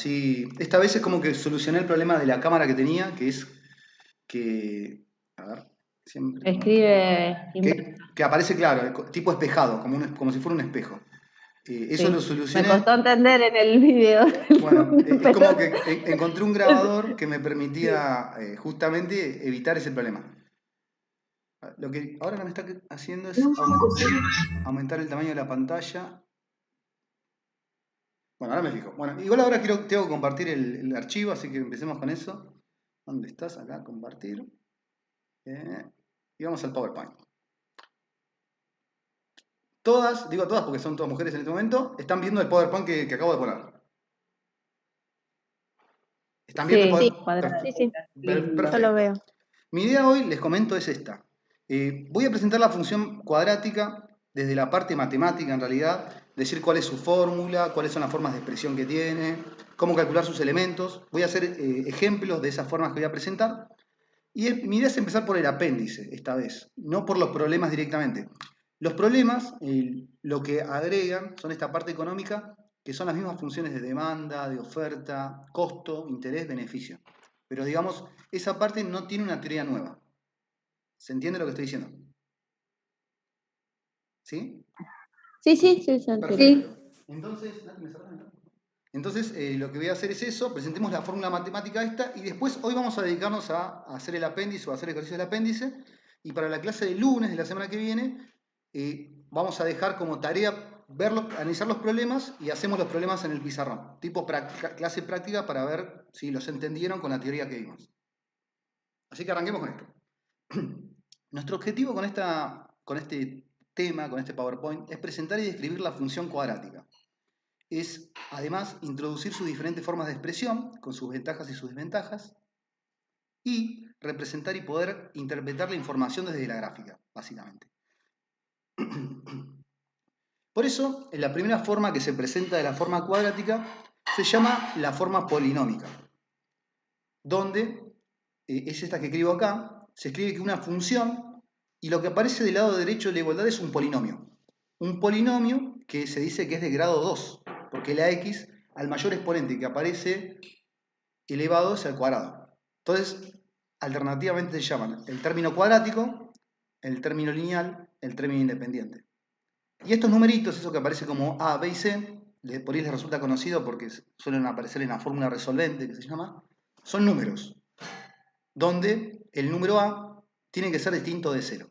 así, esta vez es como que solucioné el problema de la cámara que tenía, que es que, a ver, siempre, Escribe inverso. que aparece claro, tipo espejado, como si fuera un espejo. Eso lo Sí. Me costó solucioné. entender en el video del Bueno, lunes, es como pero que encontré un grabador que me sí. permitía justamente evitar ese problema. Lo que ahora me está haciendo es aumentar el tamaño de la pantalla. Bueno, ahora me fijo. Bueno, igual ahora tengo que compartir el archivo, así que empecemos con eso. ¿Dónde estás? Acá, compartir. Eh, y vamos al PowerPoint. Todas, digo todas porque son todas mujeres en este momento, están viendo el PowerPoint que acabo de poner. ¿Están viendo el Sí, PowerPoint? Sí, cuadrática, sí, lindo. yo lo Perfecto. veo. Mi idea hoy, les comento, es esta. Voy a presentar la función cuadrática desde la parte matemática, en realidad, decir cuál es su fórmula, cuáles son las formas de expresión que tiene, cómo calcular sus elementos. Voy a hacer ejemplos de esas formas que voy a presentar. Y mi idea es empezar por el apéndice, esta vez, no por los problemas directamente. Los problemas, lo que agregan son esta parte económica, que son las mismas funciones de demanda, de oferta, costo, interés, beneficio. Pero digamos, esa parte no tiene una teoría nueva. ¿Se entiende lo que estoy diciendo? ¿Sí? Sí, sí, sí, se entiende. Perfecto. Entonces, Nati, ¿me cerrás acá? Entonces, lo que voy a hacer es eso, presentemos la fórmula matemática esta y después hoy vamos a dedicarnos a hacer el apéndice o a hacer ejercicio del apéndice y para la clase de lunes de la semana que viene vamos a dejar como tarea analizar los problemas y hacemos los problemas en el pizarrón, tipo clase práctica para ver si los entendieron con la teoría que vimos. Así que arranquemos con esto. Nuestro objetivo con este tema, con este PowerPoint, es presentar y describir la función cuadrática. Es, además, introducir sus diferentes formas de expresión, con sus ventajas y sus desventajas, y representar y poder interpretar la información desde la gráfica, básicamente. Por eso, en la primera forma que se presenta de la forma cuadrática, se llama la forma polinómica, donde, es esta que escribo acá, se escribe que una función, y lo que aparece del lado derecho de la igualdad es un polinomio. Un polinomio que se dice que es de grado 2, porque la x, al mayor exponente que aparece elevado es al cuadrado. Entonces, alternativamente se llaman el término cuadrático, el término lineal, el término independiente. Y estos numeritos, eso que aparece como A, B y C, por ahí les resulta conocido porque suelen aparecer en la fórmula resolvente que se llama, son números, donde el número A tiene que ser distinto de 0.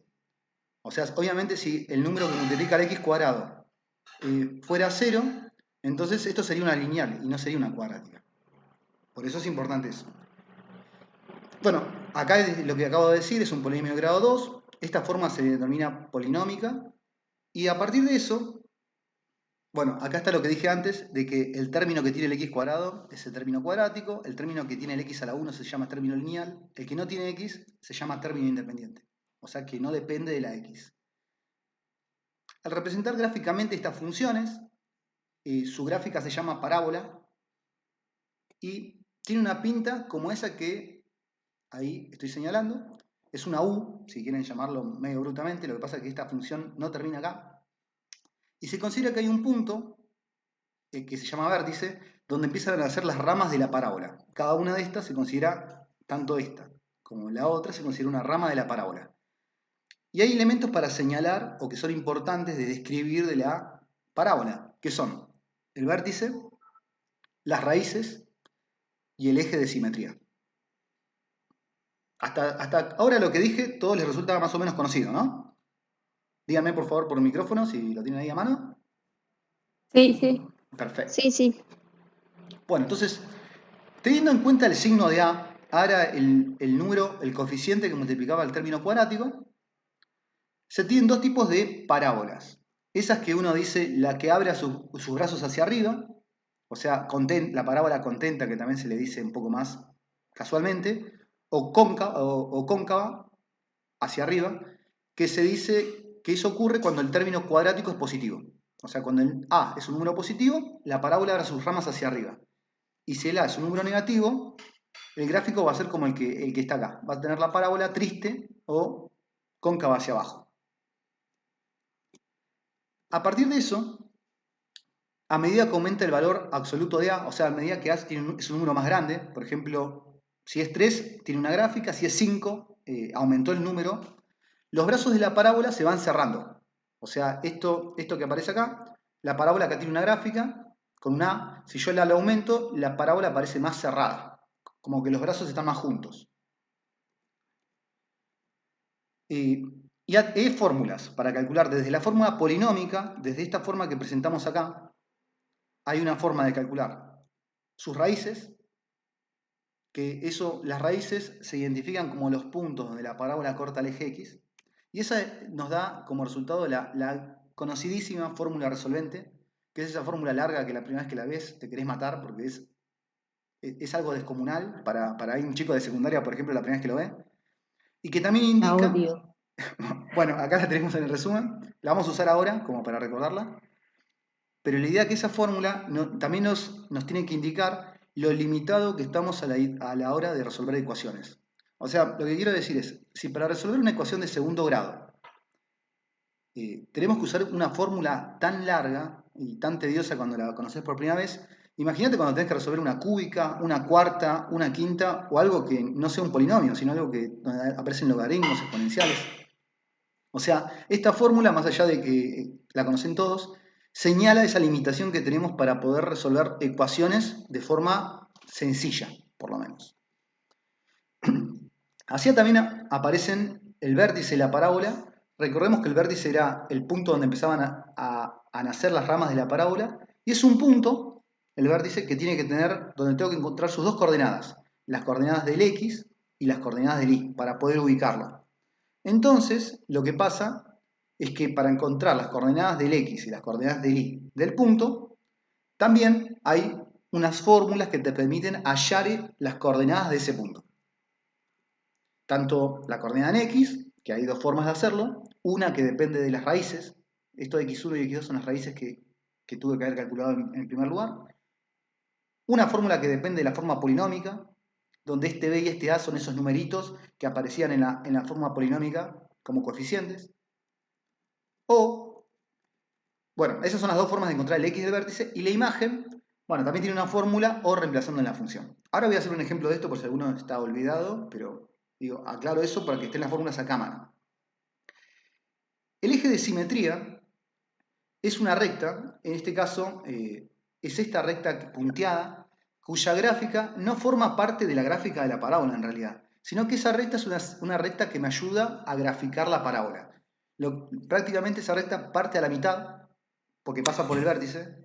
O sea, obviamente si el número que multiplica el x cuadrado fuera 0, entonces esto sería una lineal y no sería una cuadrática. Por eso es importante eso. Bueno, acá lo que acabo de decir es un polinomio de grado 2. Esta forma se denomina polinómica. Y a partir de eso, bueno, acá está lo que dije antes, de que el término que tiene el x cuadrado es el término cuadrático, el término que tiene el x a la 1 se llama término lineal, el que no tiene x se llama término independiente, o sea que no depende de la x. Al representar gráficamente estas funciones, su gráfica se llama parábola y tiene una pinta como esa que ahí estoy señalando. Es una U, si quieren llamarlo medio brutamente, lo que pasa es que esta función no termina acá. Y se considera que hay un punto que se llama vértice, donde empiezan a nacer las ramas de la parábola. Cada una de estas se considera, tanto esta como la otra, se considera una rama de la parábola. Y hay elementos para señalar o que son importantes de describir de la parábola, que son el vértice, las raíces y el eje de simetría. Hasta ahora lo que dije, todo les resulta más o menos conocido, ¿no? Díganme por favor por el micrófono si lo tienen ahí a mano. Sí, sí. Perfecto. Sí, sí. Bueno, entonces, teniendo en cuenta el signo de A, ahora el número, el coeficiente que multiplicaba el término cuadrático, se tienen dos tipos de parábolas. Esas que uno dice, la que abre sus brazos hacia arriba, o sea, la parábola contenta, que también se le dice un poco más casualmente, o cóncava, hacia arriba, que se dice que eso ocurre cuando el término cuadrático es positivo. O sea, cuando el A es un número positivo, la parábola abre sus ramas hacia arriba. Y si el A es un número negativo, el gráfico va a ser como el que está acá. Va a tener la parábola triste o cóncava hacia abajo. A partir de eso, a medida que aumenta el valor absoluto de A, o sea, a medida que A es un número más grande, por ejemplo, si es 3, tiene una gráfica, si es 5, aumentó el número, los brazos de la parábola se van cerrando. O sea, esto que aparece acá, la parábola acá tiene una gráfica con una A, si yo la aumento, la parábola aparece más cerrada, como que los brazos están más juntos. Y hay fórmulas para calcular desde la fórmula polinómica, desde esta forma que presentamos acá, hay una forma de calcular sus raíces, que las raíces se identifican como los puntos donde la parábola corta el eje X, y esa nos da como resultado la conocidísima fórmula resolvente, que es esa fórmula larga que la primera vez que la ves te querés matar porque es algo descomunal para un chico de secundaria, por ejemplo, la primera vez que lo ve, y que también La indica, odio. bueno, acá la tenemos en el resumen, la vamos a usar ahora como para recordarla, pero la idea es que esa fórmula también nos tiene que indicar lo limitado que estamos a la hora de resolver ecuaciones. O sea, lo que quiero decir es, si para resolver una ecuación de segundo grado tenemos que usar una fórmula tan larga y tan tediosa cuando la conoces por primera vez, imagínate cuando tenés que resolver una cúbica, una cuarta, una quinta o algo que no sea un polinomio, sino algo donde aparecen logaritmos exponenciales. O sea, esta fórmula, más allá de que la conocen todos, señala esa limitación que tenemos para poder resolver ecuaciones de forma sencilla, por lo menos. Así también aparecen el vértice y la parábola. Recordemos que el vértice era el punto donde empezaban a nacer las ramas de la parábola, y es un punto, el vértice, que tiene que tener, donde tengo que encontrar sus dos coordenadas, las coordenadas del X y las coordenadas del Y, para poder ubicarlo. Entonces, lo que pasa es que para encontrar las coordenadas del X y las coordenadas del Y del punto, también hay unas fórmulas que te permiten hallar las coordenadas de ese punto. Tanto la coordenada en X, que hay dos formas de hacerlo, una que depende de las raíces, esto de X1 y X2 son las raíces que tuve que haber calculado en primer lugar, una fórmula que depende de la forma polinómica, donde este B y este A son esos numeritos que aparecían en la forma polinómica como coeficientes, o, bueno, esas son las dos formas de encontrar el X del vértice, y la imagen, bueno, también tiene una fórmula o reemplazando en la función. Ahora voy a hacer un ejemplo de esto por si alguno está olvidado, pero digo, aclaro eso para que estén las fórmulas acá a mano. El eje de simetría es una recta, en este caso es esta recta punteada, cuya gráfica no forma parte de la gráfica de la parábola en realidad, sino que esa recta es una recta que me ayuda a graficar la parábola. Prácticamente esa recta parte a la mitad, porque pasa por el vértice,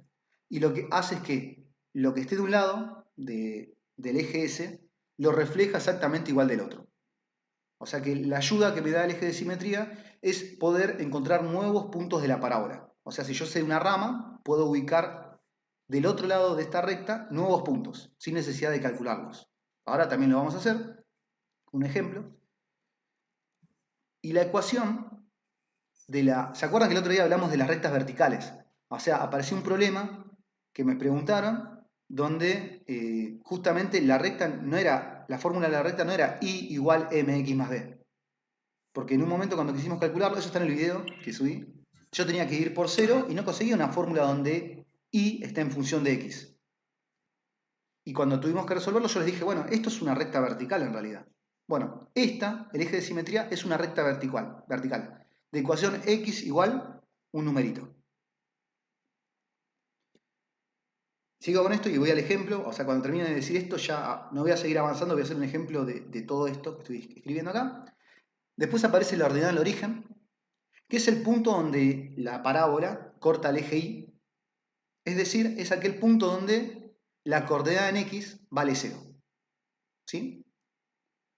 y lo que hace es que lo que esté de un lado del eje S lo refleja exactamente igual del otro. O sea que la ayuda que me da el eje de simetría es poder encontrar nuevos puntos de la parábola. O sea, si yo sé una rama, puedo ubicar del otro lado de esta recta nuevos puntos, sin necesidad de calcularlos. Ahora también lo vamos a hacer, un ejemplo. Y la ecuación ¿se acuerdan que el otro día hablamos de las rectas verticales? O sea, apareció un problema que me preguntaron donde justamente la fórmula de la recta no era y igual mx más b. Porque en un momento cuando quisimos calcularlo, eso está en el video que subí, yo tenía que ir por 0 y no conseguía una fórmula donde y está en función de x. Y cuando tuvimos que resolverlo, yo les dije, bueno, esto es una recta vertical en realidad. Bueno, el eje de simetría, es una recta vertical. De ecuación x igual un numerito. Sigo con esto y voy al ejemplo. O sea, cuando termine de decir esto, ya no voy a seguir avanzando, voy a hacer un ejemplo de todo esto que estoy escribiendo acá. Después aparece la ordenada del origen, que es el punto donde la parábola corta el eje Y. Es decir, es aquel punto donde la coordenada en x vale 0. ¿Sí?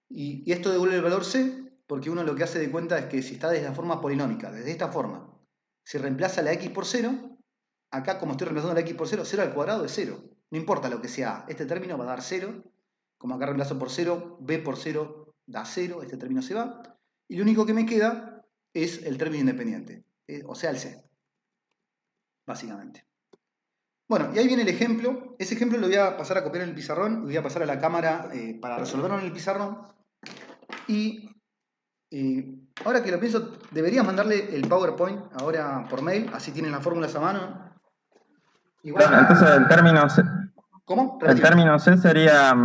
Y esto devuelve el valor c, porque uno lo que hace de cuenta es que si está desde la forma polinómica, desde esta forma, se reemplaza la x por 0, acá como estoy reemplazando la x por 0, 0 al cuadrado es 0. No importa lo que sea, este término va a dar 0, como acá reemplazo por 0, b por 0 da 0, este término se va, y lo único que me queda es el término independiente, o sea el c, básicamente. Bueno, y ahí viene el ejemplo. Ese ejemplo lo voy a pasar a copiar en el pizarrón y voy a pasar a la cámara para resolverlo en el pizarrón. Y ahora que lo pienso, deberías mandarle el PowerPoint ahora por mail, así tienen las fórmulas a mano. Igual, Entonces el término C, ¿cómo? el Repetime. término C sería,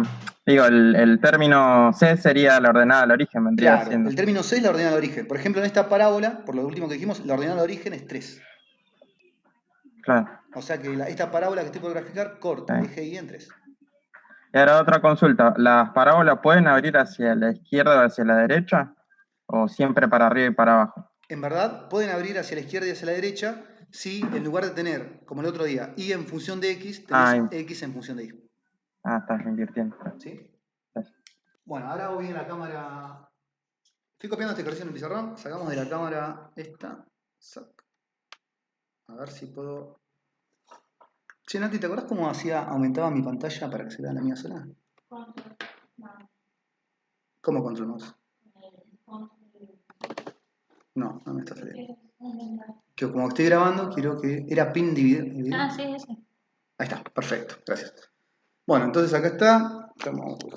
digo, el término C sería la ordenada al origen, vendría Claro, siendo. el término C es la ordenada de origen. Por ejemplo, en esta parábola, por lo último que dijimos, la ordenada de origen es 3. Claro. O sea que esta parábola que estoy por graficar corta, Sí. eje Y en 3. Y ahora otra consulta. ¿Las parábolas pueden abrir hacia la izquierda o hacia la derecha? ¿O siempre para arriba y para abajo? En verdad, pueden abrir hacia la izquierda y hacia la derecha si en lugar de tener, como el otro día, Y en función de X, tenés X en función de Y. Estás invirtiendo. ¿Sí? Bueno, ahora voy en la cámara. Estoy copiando este ejercicio en el pizarrón. Sacamos de la cámara esta. A ver si puedo. Che, Nati, ¿te acordás cómo aumentaba mi pantalla para que se vea la mía sola? ¿Cómo control mouse? No, no me está saliendo. Que como estoy grabando, quiero que. Era pin dividido. Ah, sí. Ahí está, perfecto, gracias. Bueno, entonces acá está.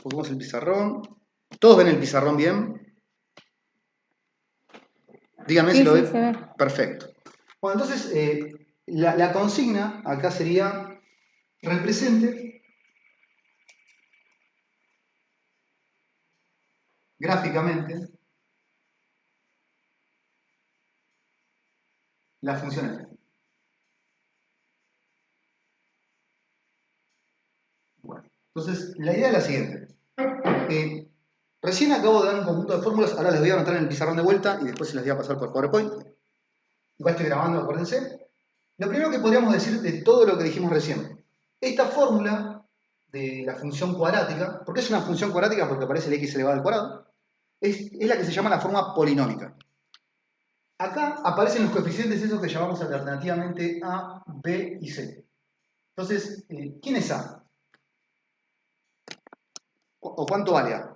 Ponemos el pizarrón. ¿Todos ven el pizarrón bien? Díganme si Sí, lo sí, ven. se ve. Perfecto. Bueno, entonces la consigna acá sería represente gráficamente la función f. Bueno, entonces la idea es la siguiente. Recién acabo de dar un conjunto de fórmulas, ahora les voy a anotar en el pizarrón de vuelta y después se las voy a pasar por PowerPoint. Igual estoy grabando, acuérdense. Lo primero que podríamos decir de todo lo que dijimos recién, esta fórmula de la función cuadrática, ¿por qué es una función cuadrática? Porque aparece el x elevado al cuadrado, es la que se llama la forma polinómica. Acá aparecen los coeficientes esos que llamamos alternativamente A, B y C. Entonces, ¿quién es A? ¿O cuánto vale A?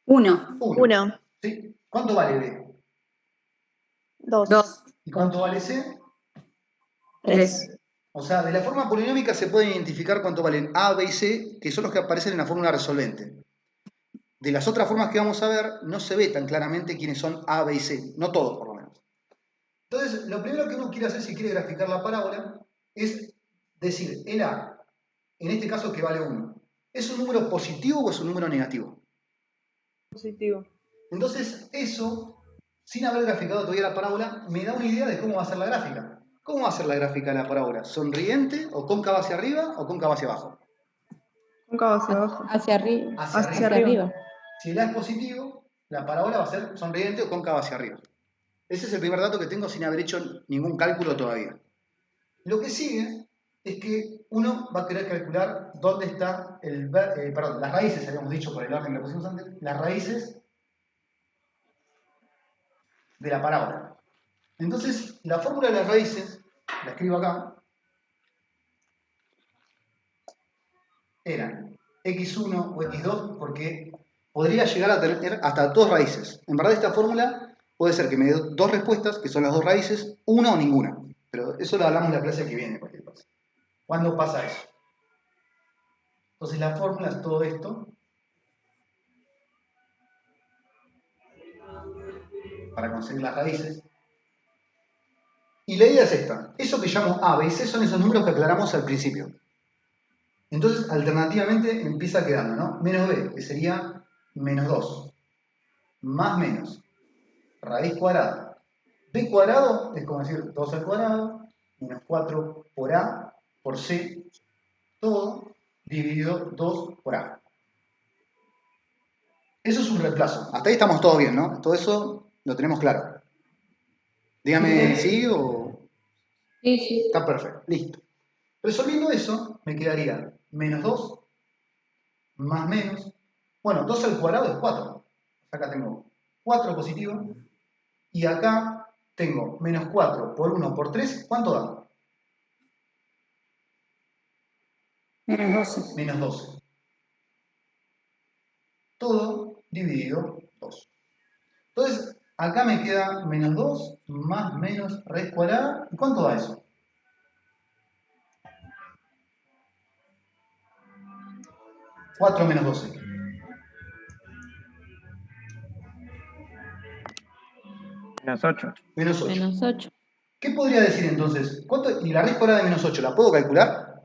1. 1, ¿Sí? ¿Cuánto vale B? 2, 2. ¿Y cuánto vale C? 3. O sea, de la forma polinómica se puede identificar cuánto valen A, B y C, que son los que aparecen en la fórmula resolvente. De las otras formas que vamos a ver, no se ve tan claramente quiénes son A, B y C. No todos, por lo menos. Entonces, lo primero que uno quiere hacer si quiere graficar la parábola es decir, el A, en este caso que vale 1, ¿es un número positivo o es un número negativo? positivo. Entonces, eso, sin haber graficado todavía la parábola, me da una idea de cómo va a ser la gráfica. ¿Cómo va a ser la gráfica de la parábola? ¿Sonriente o cóncava hacia arriba o cóncava hacia abajo? Cóncava hacia abajo. Hacia arriba. Hacia arriba. Si el A es positivo, la parábola va a ser sonriente o cóncava hacia arriba. Ese es el primer dato que tengo sin haber hecho ningún cálculo todavía. Lo que sigue es que uno va a querer calcular dónde está las raíces, habíamos dicho por el orden que lo pusimos antes, las raíces de la parábola. Entonces, la fórmula de las raíces, la escribo acá, eran x1 o x2, porque podría llegar a tener hasta dos raíces. En verdad, esta fórmula puede ser que me dé dos respuestas, que son las dos raíces, una o ninguna. Pero eso lo hablamos en la clase que viene, cualquier cosa. ¿Cuándo pasa eso? Entonces, la fórmula es todo esto para conseguir las raíces. Y la idea es esta. Eso que llamo A, B y C son esos números que aclaramos al principio. Entonces, alternativamente empieza quedando, ¿no? Menos B, que sería menos 2. Más menos. Raíz cuadrada. B cuadrado es como decir 2 al cuadrado, menos 4 por A, por C, todo dividido 2 por A. Eso es un reemplazo. Hasta ahí estamos todos bien, ¿no? Todo eso lo tenemos claro. Dígame sí o... Sí, sí. Está perfecto, listo. Resolviendo eso, me quedaría menos 2 más menos. Bueno, 2 al cuadrado es 4. Acá tengo 4 positivo. Y acá tengo menos 4 por 1 por 3. ¿Cuánto da? Menos 12. Menos 12. Todo dividido 2. Entonces, acá me queda menos 2 más menos raíz cuadrada. ¿Y cuánto da eso? 4 menos 12. Menos 8. Menos 8. Menos 8. ¿Qué podría decir entonces? ¿Cuánto, y la raíz cuadrada de menos 8, ¿la puedo calcular?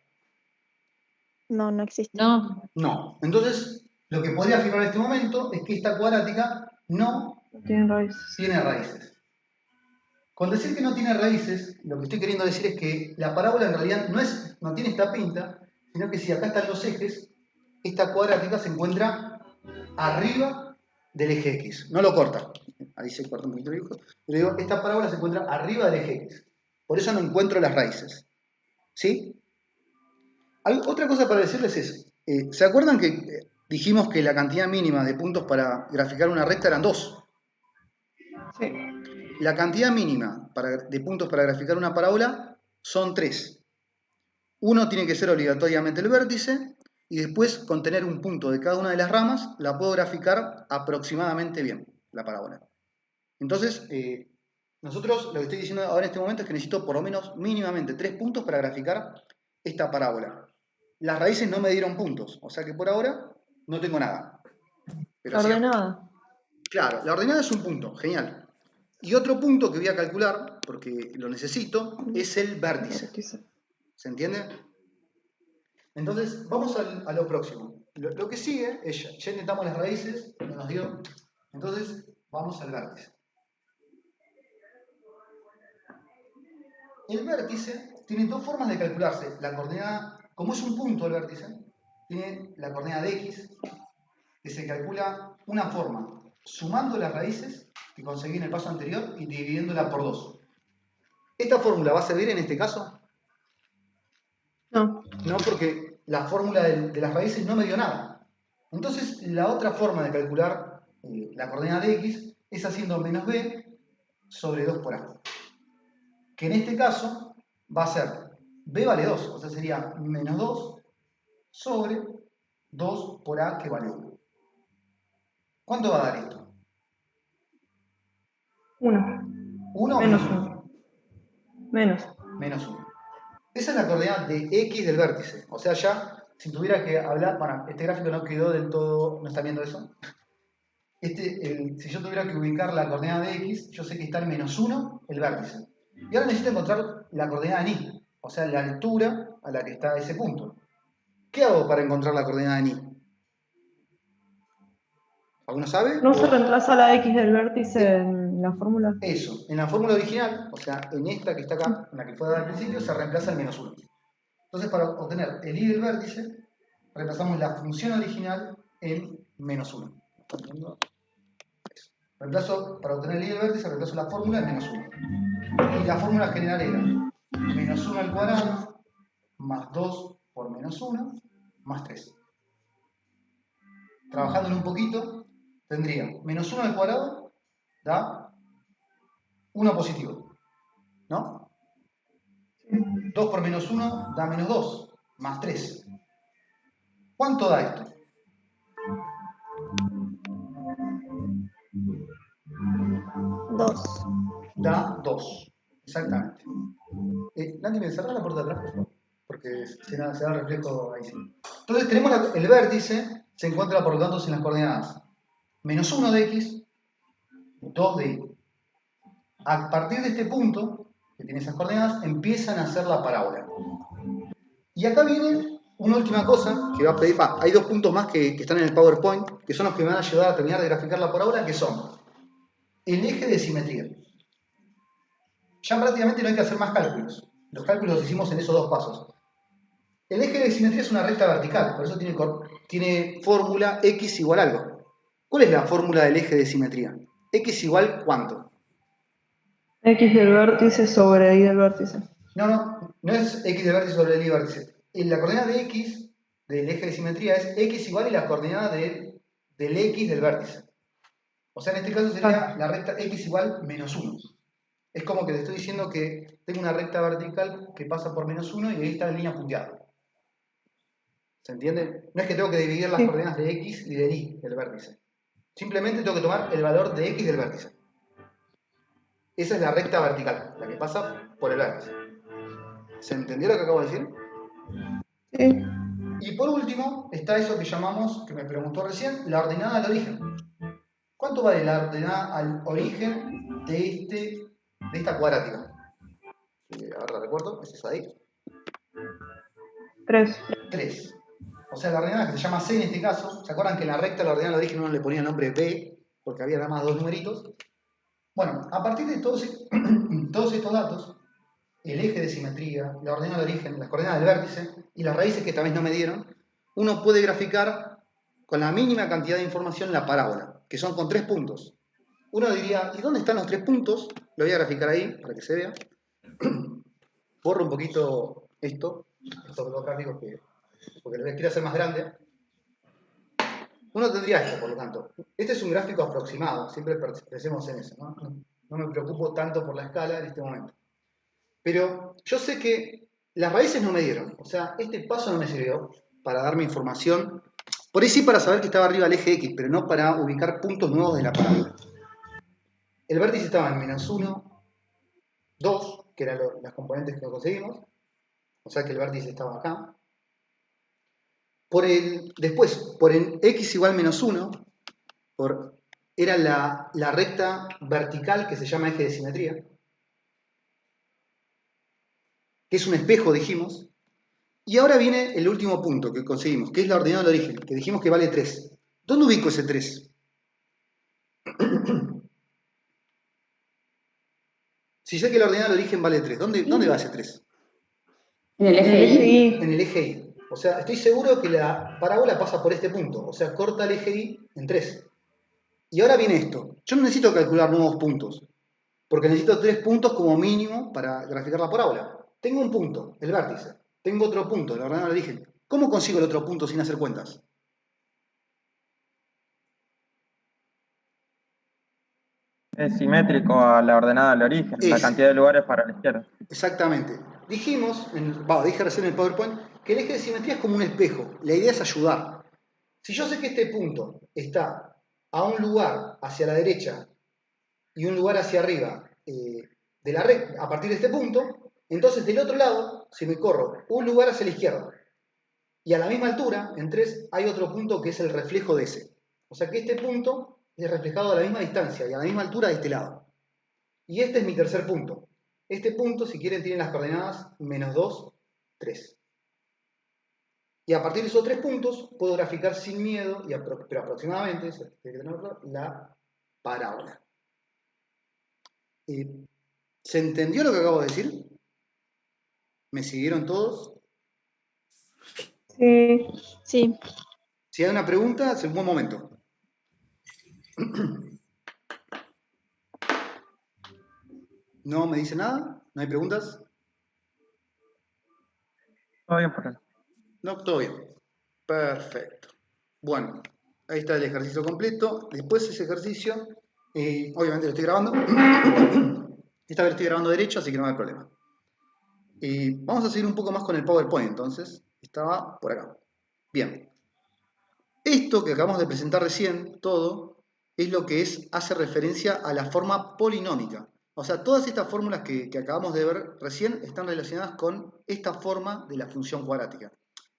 No, no existe. No. No. Entonces, lo que podría afirmar en este momento es que esta cuadrática no No tiene raíces. tiene raíces. Con decir que no tiene raíces, lo que estoy queriendo decir es que la parábola en realidad no tiene esta pinta, sino que si acá están los ejes, esta cuadrática se encuentra arriba del eje X. No lo corta. Ahí se corta un poquito el dibujo. Pero digo, esta parábola se encuentra arriba del eje X. Por eso no encuentro las raíces. ¿Sí? Otra cosa para decirles es, ¿se acuerdan que dijimos que la cantidad mínima de puntos para graficar una recta eran 2? Sí. La cantidad mínima de puntos para graficar una parábola son 3. Uno tiene que ser obligatoriamente el vértice y después, con tener un punto de cada una de las ramas, la puedo graficar aproximadamente bien, la parábola. Entonces, nosotros lo que estoy diciendo ahora en este momento es que necesito por lo menos mínimamente 3 puntos para graficar esta parábola. Las raíces no me dieron puntos, o sea que por ahora no tengo nada. Pero sí, Ordenada. claro, la ordenada es un punto, genial. Y otro punto que voy a calcular, porque lo necesito, es el vértice. Vértice. ¿Se entiende? Entonces, vamos a lo próximo. Lo que sigue es, ya intentamos las raíces, no nos dio. Entonces, vamos al vértice. El vértice tiene dos formas de calcularse. La coordenada, como es un punto el vértice, tiene la coordenada de x, que se calcula una forma, sumando las raíces que conseguí en el paso anterior y dividiéndola por 2. ¿Esta fórmula va a servir en este caso? No. No, porque la fórmula de las raíces no me dio nada. Entonces, la otra forma de calcular la coordenada de x es haciendo menos b sobre 2 por a. Que en este caso va a ser b vale 2, o sea sería menos 2 sobre 2 por a que vale 1. ¿Cuánto va a dar esto? 1. 1 o Menos menos 1. 1. Menos. Menos 1. Esa es la coordenada de x del vértice. O sea, ya, si tuviera que hablar, bueno, este gráfico no quedó del todo, ¿no están viendo eso? Si yo tuviera que ubicar la coordenada de x, yo sé que está en menos 1 el vértice. Y ahora necesito encontrar la coordenada en y, o sea, la altura a la que está ese punto. ¿Qué hago para encontrar la coordenada en y? ¿Alguno sabe? ¿No se reemplaza la x del vértice en la fórmula? Eso, en la fórmula original, o sea, en esta que está acá, en la que fue dada al principio, se reemplaza el menos 1. Entonces, para obtener el y del vértice, reemplazamos la función original en menos 1. ¿Están viendo? Para obtener el y del vértice, reemplazo la fórmula en menos 1. Y la fórmula general era menos 1 al cuadrado más 2 por menos 1 más 3. Trabajándolo un poquito, tendría menos 1 al cuadrado da 1 positivo, ¿no? 2 por menos 1 da menos 2, más 3. ¿Cuánto da esto? 2. Da 2, exactamente. Nancy, ¿me cerrás la puerta de atrás, por favor? Porque se da el reflejo ahí sí. Entonces tenemos el vértice, se encuentra por lo tanto en las coordenadas menos 1 de x, 2 de y. A partir de este punto, que tiene esas coordenadas, empiezan a hacer la parábola. Y acá viene una última cosa que va a pedir, hay dos puntos más que están en el PowerPoint, que son los que me van a ayudar a terminar de graficar la parábola, que son el eje de simetría. Ya prácticamente no hay que hacer más cálculos. Los cálculos los hicimos en esos dos pasos. El eje de simetría es una recta vertical, por eso tiene fórmula x igual algo. ¿Cuál es la fórmula del eje de simetría? ¿X igual cuánto? X del vértice sobre y del vértice. No es x del vértice sobre el y del vértice. La coordenada de x del eje de simetría es x igual y la coordenada del x del vértice. O sea, en este caso sería la recta x igual menos 1. Es como que te estoy diciendo que tengo una recta vertical que pasa por menos 1 y ahí está la línea punteada. ¿Se entiende? No es que tengo que dividir las coordenadas de x y del y del vértice. Simplemente tengo que tomar el valor de x del vértice. Esa es la recta vertical, la que pasa por el vértice. ¿Se entendió lo que acabo de decir? Sí. Y por último, está eso que llamamos, que me preguntó recién, la ordenada al origen. ¿Cuánto vale la ordenada al origen de esta cuadrática? Ahora recuerdo, es esa de ahí. 3. 3. O sea, la ordenada que se llama C en este caso, ¿se acuerdan que en la recta la ordenada de origen uno le ponía el nombre B, porque había nada más 2 numeritos? Bueno, a partir de todos estos datos, el eje de simetría, la ordenada de origen, las coordenadas del vértice y las raíces que esta vez no me dieron, uno puede graficar con la mínima cantidad de información la parábola, que son con 3 puntos. Uno diría, ¿y dónde están los 3 puntos? Lo voy a graficar ahí para que se vea. Borro un poquito estos dos gráficos porque les quiero hacer más grande. Uno tendría esto, por lo tanto. Este es un gráfico aproximado, siempre pensemos en eso, ¿no? No me preocupo tanto por la escala en este momento. Pero yo sé que las raíces no me dieron, o sea, este paso no me sirvió para darme información, por ahí sí para saber que estaba arriba el eje X, pero no para ubicar puntos nuevos de la parábola. El vértice estaba en -1, 2, que eran las componentes que conseguimos, o sea que el vértice estaba acá. Después, por el X igual -1, era la recta vertical que se llama eje de simetría, que es un espejo, dijimos. Y ahora viene el último punto que conseguimos, que es la ordenada del origen, que dijimos que vale 3. ¿Dónde ubico ese 3? Si sé que la ordenada del origen vale 3, ¿dónde va ese 3? En el El eje eje Y. Y. En el eje Y. O sea, estoy seguro que la parábola pasa por este punto, o sea, corta el eje Y en 3. Y ahora viene esto. Yo no necesito calcular nuevos puntos, porque necesito 3 puntos como mínimo para graficar la parábola. Tengo un punto, el vértice. Tengo otro punto, la ordenada del origen. ¿Cómo consigo el otro punto sin hacer cuentas? Es simétrico a la ordenada del origen, la Es, cantidad de lugares para la izquierda. exactamente. Dije recién en el PowerPoint, que el eje de simetría es como un espejo. La idea es ayudar. Si yo sé que este punto está a un lugar hacia la derecha y un lugar hacia arriba de la red, a partir de este punto, entonces del otro lado, si me corro un lugar hacia la izquierda y a la misma altura, en 3, hay otro punto que es el reflejo de ese. O sea que este punto es reflejado a la misma distancia y a la misma altura de este lado. Y este es mi tercer punto. Este punto, si quieren, tiene las coordenadas -2, 3. Y a partir de esos 3 puntos, puedo graficar sin miedo, pero aproximadamente, la parábola. ¿Se entendió lo que acabo de decir? ¿Me siguieron todos? Sí. Sí. Si hay una pregunta, es un buen momento. ¿No me dice nada? ¿No hay preguntas? Todo bien por acá. No, todo bien. Perfecto. Bueno, ahí está el ejercicio completo. Después ese ejercicio, obviamente lo estoy grabando. Esta vez lo estoy grabando derecho, así que no hay problema. Vamos a seguir un poco más con el PowerPoint, entonces. Estaba por acá. Bien. Esto que acabamos de presentar recién, todo, es lo que hace referencia a la forma polinómica. O sea, todas estas fórmulas que acabamos de ver recién están relacionadas con esta forma de la función cuadrática,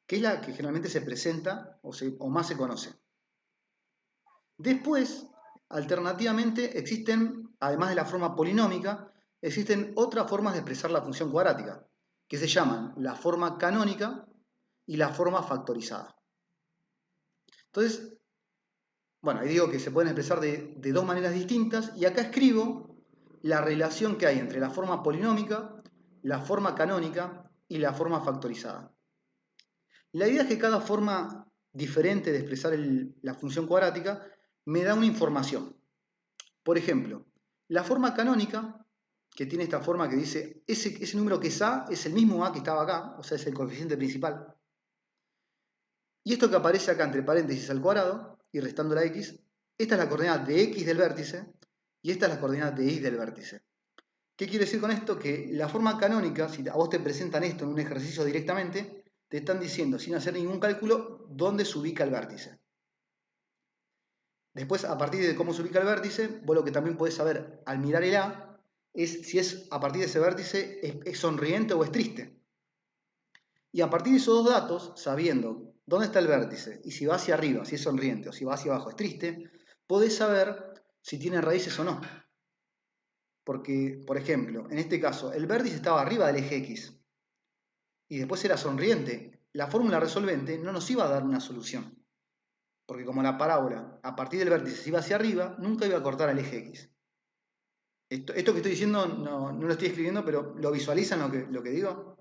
que es la que generalmente se presenta o más se conoce. Después, alternativamente, existen, además de la forma polinómica, existen otras formas de expresar la función cuadrática, que se llaman la forma canónica y la forma factorizada. Entonces, bueno, ahí digo que se pueden expresar de dos maneras distintas, y acá escribo la relación que hay entre la forma polinómica, la forma canónica y la forma factorizada. La idea es que cada forma diferente de expresar la función cuadrática me da una información. Por ejemplo, la forma canónica, que tiene esta forma que dice, ese número que es A es el mismo A que estaba acá, o sea, es el coeficiente principal. Y esto que aparece acá entre paréntesis al cuadrado, y restando la X, esta es la coordenada de X del vértice, y esta es la coordenada de Y del vértice. ¿Qué quiere decir con esto? Que la forma canónica, si a vos te presentan esto en un ejercicio directamente, te están diciendo, sin hacer ningún cálculo, dónde se ubica el vértice. Después, a partir de cómo se ubica el vértice, vos lo que también podés saber al mirar el A, es si es a partir de ese vértice es sonriente o es triste. Y a partir de esos dos datos, sabiendo dónde está el vértice y si va hacia arriba, si es sonriente, o si va hacia abajo, es triste, podés saber si tiene raíces o no. Porque, por ejemplo, en este caso, el vértice estaba arriba del eje X y después era sonriente. La fórmula resolvente no nos iba a dar una solución. Porque como la parábola, a partir del vértice se iba hacia arriba, nunca iba a cortar al eje X. Esto que estoy diciendo no lo estoy escribiendo, pero ¿lo visualizan lo que digo?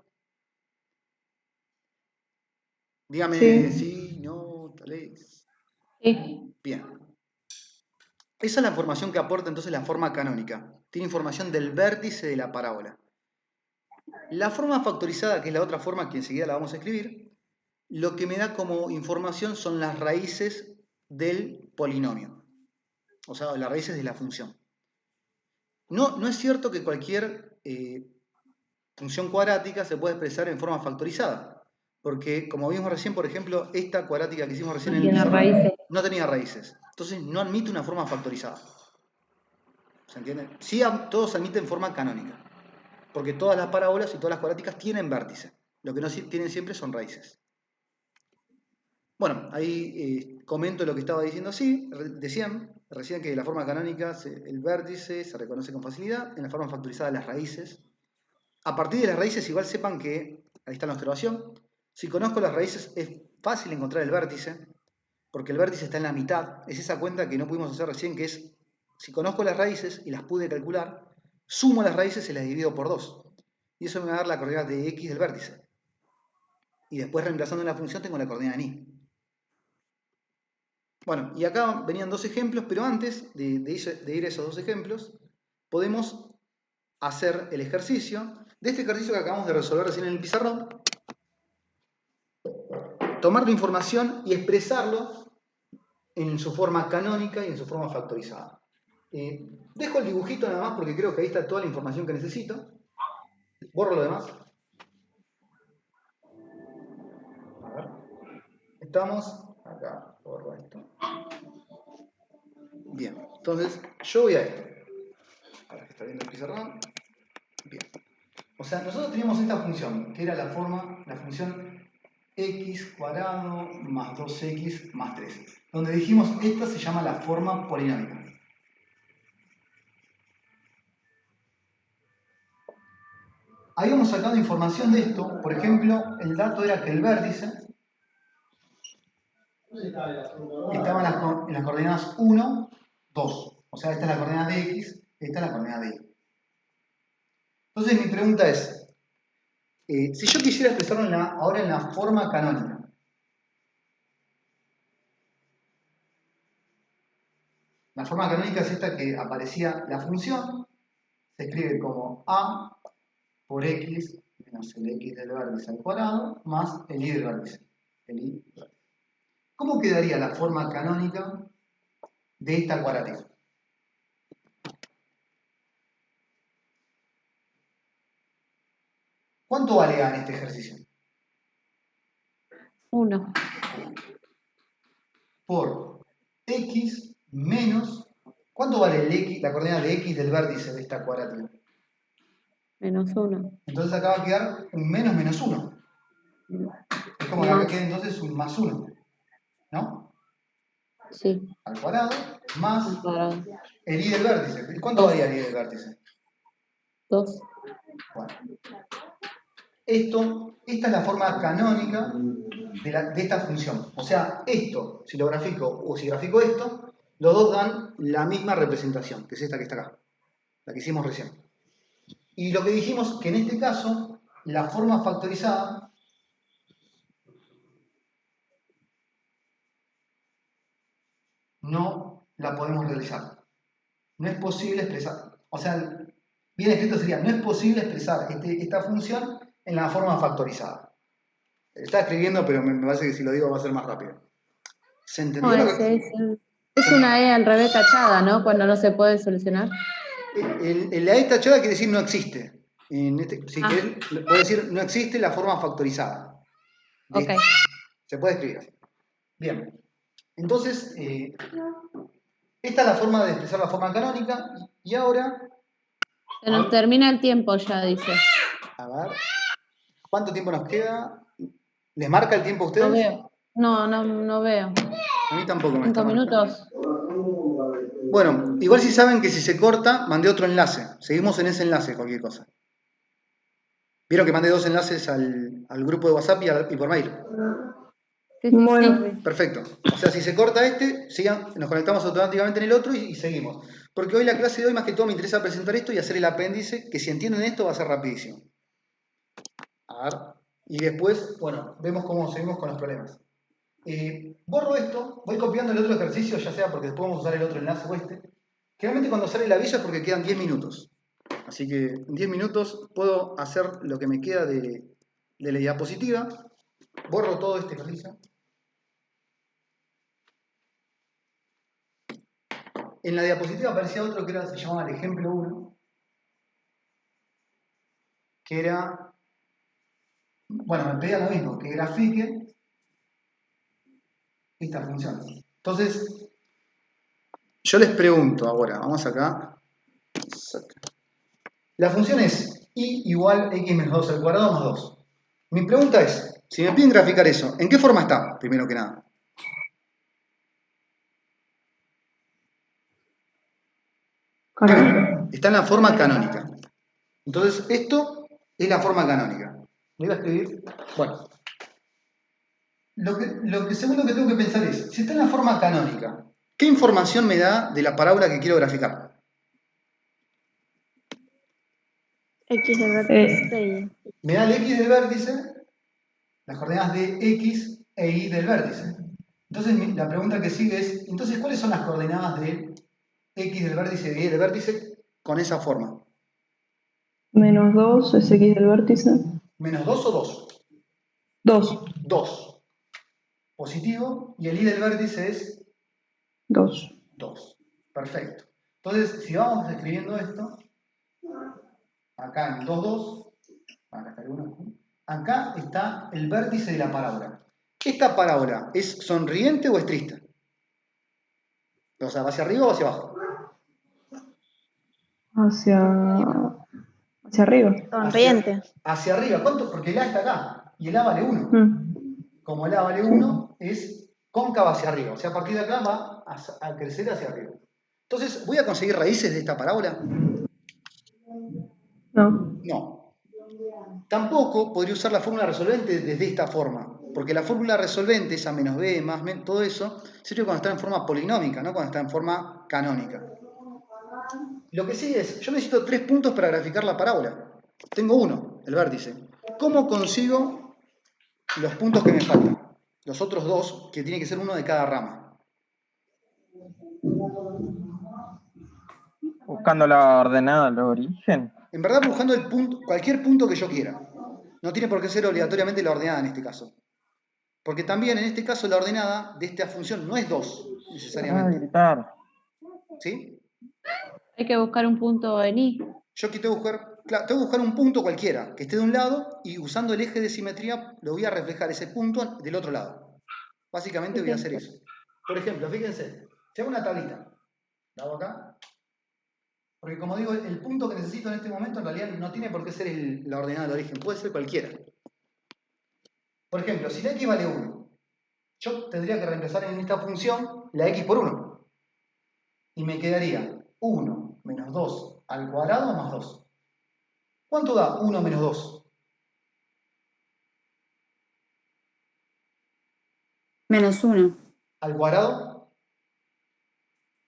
Dígame sí, no, tal vez. Sí. Bien. Esa es la información que aporta entonces la forma canónica. Tiene información del vértice de la parábola. La forma factorizada, que es la otra forma que enseguida la vamos a escribir, lo que me da como información son las raíces del polinomio. O sea, las raíces de la función. No es cierto que cualquier función cuadrática se puede expresar en forma factorizada. Porque, como vimos recién, por ejemplo, esta cuadrática que hicimos recién en el Tiene pizarrón raíces. no tenía raíces. Entonces no admite una forma factorizada. ¿Se entiende? Sí, todos admiten forma canónica. Porque todas las parábolas y todas las cuadráticas tienen vértice. Lo que no tienen siempre son raíces. Bueno, ahí comento lo que estaba diciendo así. Decían recién que la forma canónica, el vértice se reconoce con facilidad. En la forma factorizada, las raíces. A partir de las raíces, igual sepan que, ahí está la observación, si conozco las raíces es fácil encontrar el vértice, porque el vértice está en la mitad. Es esa cuenta que no pudimos hacer recién, que es, si conozco las raíces y las pude calcular, sumo las raíces y las divido por 2. Y eso me va a dar la coordenada de x del vértice. Y después, reemplazando en la función, tengo la coordenada en y. Bueno, y acá venían dos ejemplos, pero antes de ir a esos dos ejemplos, podemos hacer el ejercicio. De este ejercicio que acabamos de resolver recién en el pizarrón, tomar la información y expresarlo en su forma canónica y en su forma factorizada. Dejo el dibujito nada más porque creo que ahí está toda la información que necesito. Borro lo demás. A ver. Estamos acá, borro esto. Bien, entonces yo voy a esto. Ahora que está viendo el pizarrón. Bien. O sea, nosotros teníamos esta función, que era la función x cuadrado más 2x más 3. Donde dijimos, esta se llama la forma polinómica. Habíamos sacado información de esto. Por ejemplo, el dato era que el vértice estaba en las coordenadas 1, 2. O sea, esta es la coordenada de x, esta es la coordenada de y. Entonces mi pregunta es, si yo quisiera expresarlo ahora en la forma canónica, la forma canónica es esta que aparecía la función, se escribe como a por x menos el x del vértice al cuadrado más el y del vértice. ¿Cómo quedaría la forma canónica de esta cuadrática? ¿Cuánto vale A en este ejercicio? 1. Por x menos... ¿Cuánto vale el x, la coordenada de x del vértice de esta cuadrática? Menos 1. Entonces acá va a quedar un menos menos 1. Es como que acá queda entonces un más 1. ¿No? Sí. Al cuadrado más Al cuadrado. el y del vértice. ¿Cuánto valía el y del vértice? 2. Bueno. Esta es la forma canónica de esta función. O sea, esto, si lo grafico o si grafico esto, los dos dan la misma representación, que es esta que está acá, la que hicimos recién. Y lo que dijimos que en este caso, la forma factorizada no la podemos realizar. No es posible expresar. O sea, bien escrito sería, no es posible expresar esta función en la forma factorizada. Está escribiendo, pero me parece que si lo digo va a ser más rápido. ¿Se entendió No, lo que...? es una E al revés tachada, ¿no? Cuando no se puede solucionar. La E tachada quiere decir no existe. Si querés, puedo decir no existe la forma factorizada. Ok. Se puede escribir así. Bien. Entonces, esta es la forma de expresar la forma canónica. Y ahora... Se nos termina el tiempo ya, dice. A ver. ¿Cuánto tiempo nos queda? ¿Les marca el tiempo a ustedes? No veo. No veo. A mí tampoco me 5 está marcando. minutos. Bueno, igual si saben que si se corta, mandé otro enlace. Seguimos en ese enlace, cualquier cosa. Vieron que mandé 2 enlaces al grupo de WhatsApp y por mail. Sí, Bueno, sí. Perfecto. O sea, si se corta este, nos conectamos automáticamente en el otro y seguimos. Porque hoy la clase de hoy, más que todo, me interesa presentar esto y hacer el apéndice, que si entienden esto va a ser rapidísimo. A ver. Y después, bueno, vemos cómo seguimos con los problemas. Borro esto, voy copiando el otro ejercicio, ya sea porque después vamos a usar el otro enlace o este. Generalmente cuando sale el aviso es porque quedan 10 minutos. Así que en 10 minutos puedo hacer lo que me queda de la diapositiva. Borro todo este ejercicio. En la diapositiva aparecía otro que se llamaba el ejemplo 1, que era, bueno, me pedía lo mismo, que grafique esta función. Entonces, yo les pregunto ahora, vamos acá. La función es y igual x menos 2 al cuadrado más 2. Mi pregunta es, si me piden graficar eso, ¿en qué forma está? Primero que nada. canónica. Está en la forma canónica. Entonces, esto es la forma canónica. Lo iba a escribir. Bueno, lo que segundo que tengo que pensar es, si está en la forma canónica, ¿qué información me da de la parábola que quiero graficar? X del vértice y Me da el x del vértice, las coordenadas de x e y del vértice. Entonces, la pregunta que sigue es, entonces, ¿cuáles son las coordenadas de x del vértice y y del vértice con esa forma? Menos 2 es x del vértice. ¿Menos 2 o 2? 2. 2. Positivo, y el y del vértice es 2. 2. Perfecto. Entonces, si vamos escribiendo esto, acá en 2, 2, acá está el vértice de la parábola. ¿Esta parábola es sonriente o es triste? O sea, ¿va hacia arriba o hacia abajo? Hacia arriba. sonriente. Hacia arriba. ¿Cuánto? Porque el A está acá y el A vale 1. Como el A vale Sí. 1, es cóncava hacia arriba. O sea, a partir de acá va a crecer hacia arriba. Entonces, ¿voy a conseguir raíces de esta parábola? No. No. Tampoco podría usar la fórmula resolvente desde esta forma, porque la fórmula resolvente, esa menos b, más menos, todo eso, sirve cuando está en forma polinómica, no cuando está en forma canónica. Lo que sigue es, yo necesito 3 puntos para graficar la parábola. Tengo uno, el vértice. ¿Cómo consigo los puntos que me faltan? Los otros 2, que tiene que ser uno de cada rama. Buscando la ordenada del origen. En verdad, buscando el punto, cualquier punto que yo quiera. No tiene por qué ser obligatoriamente la ordenada en este caso. Porque también en este caso la ordenada de esta función no es 2 Ah, necesariamente. gritar. ¿Sí? Hay que buscar un punto en I. Yo aquí tengo que buscar un punto cualquiera que esté de un lado y usando el eje de simetría lo voy a reflejar ese punto del otro lado. Básicamente Sí, voy a sí. hacer eso. Por ejemplo, fíjense, si hago una tablita, la hago acá, porque como digo, el punto que necesito en este momento en realidad no tiene por qué ser la ordenada del origen, puede ser cualquiera. Por ejemplo, si la x vale 1, yo tendría que reemplazar en esta función la x por 1. Y me quedaría 1 menos 2 al cuadrado más 2. ¿Cuánto da 1 menos 2? Menos 1, Al cuadrado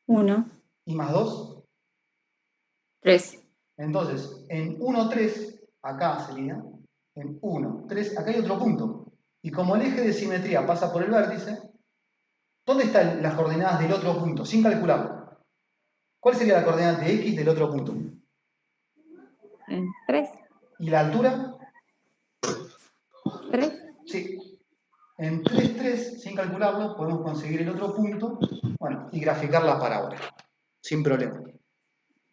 1, y más 2. 3. Entonces, en 1, 3, acá sería, en 1, 3, acá hay otro punto. Y como el eje de simetría pasa por el vértice, ¿dónde están las coordenadas del otro punto? Sin calcularlo. ¿Cuál sería la coordenada de x del otro punto? En 3. ¿Y la altura? 3. Sí. En 3, 3, sin calcularlo, podemos conseguir el otro punto, bueno, y graficar la parábola, sin problema.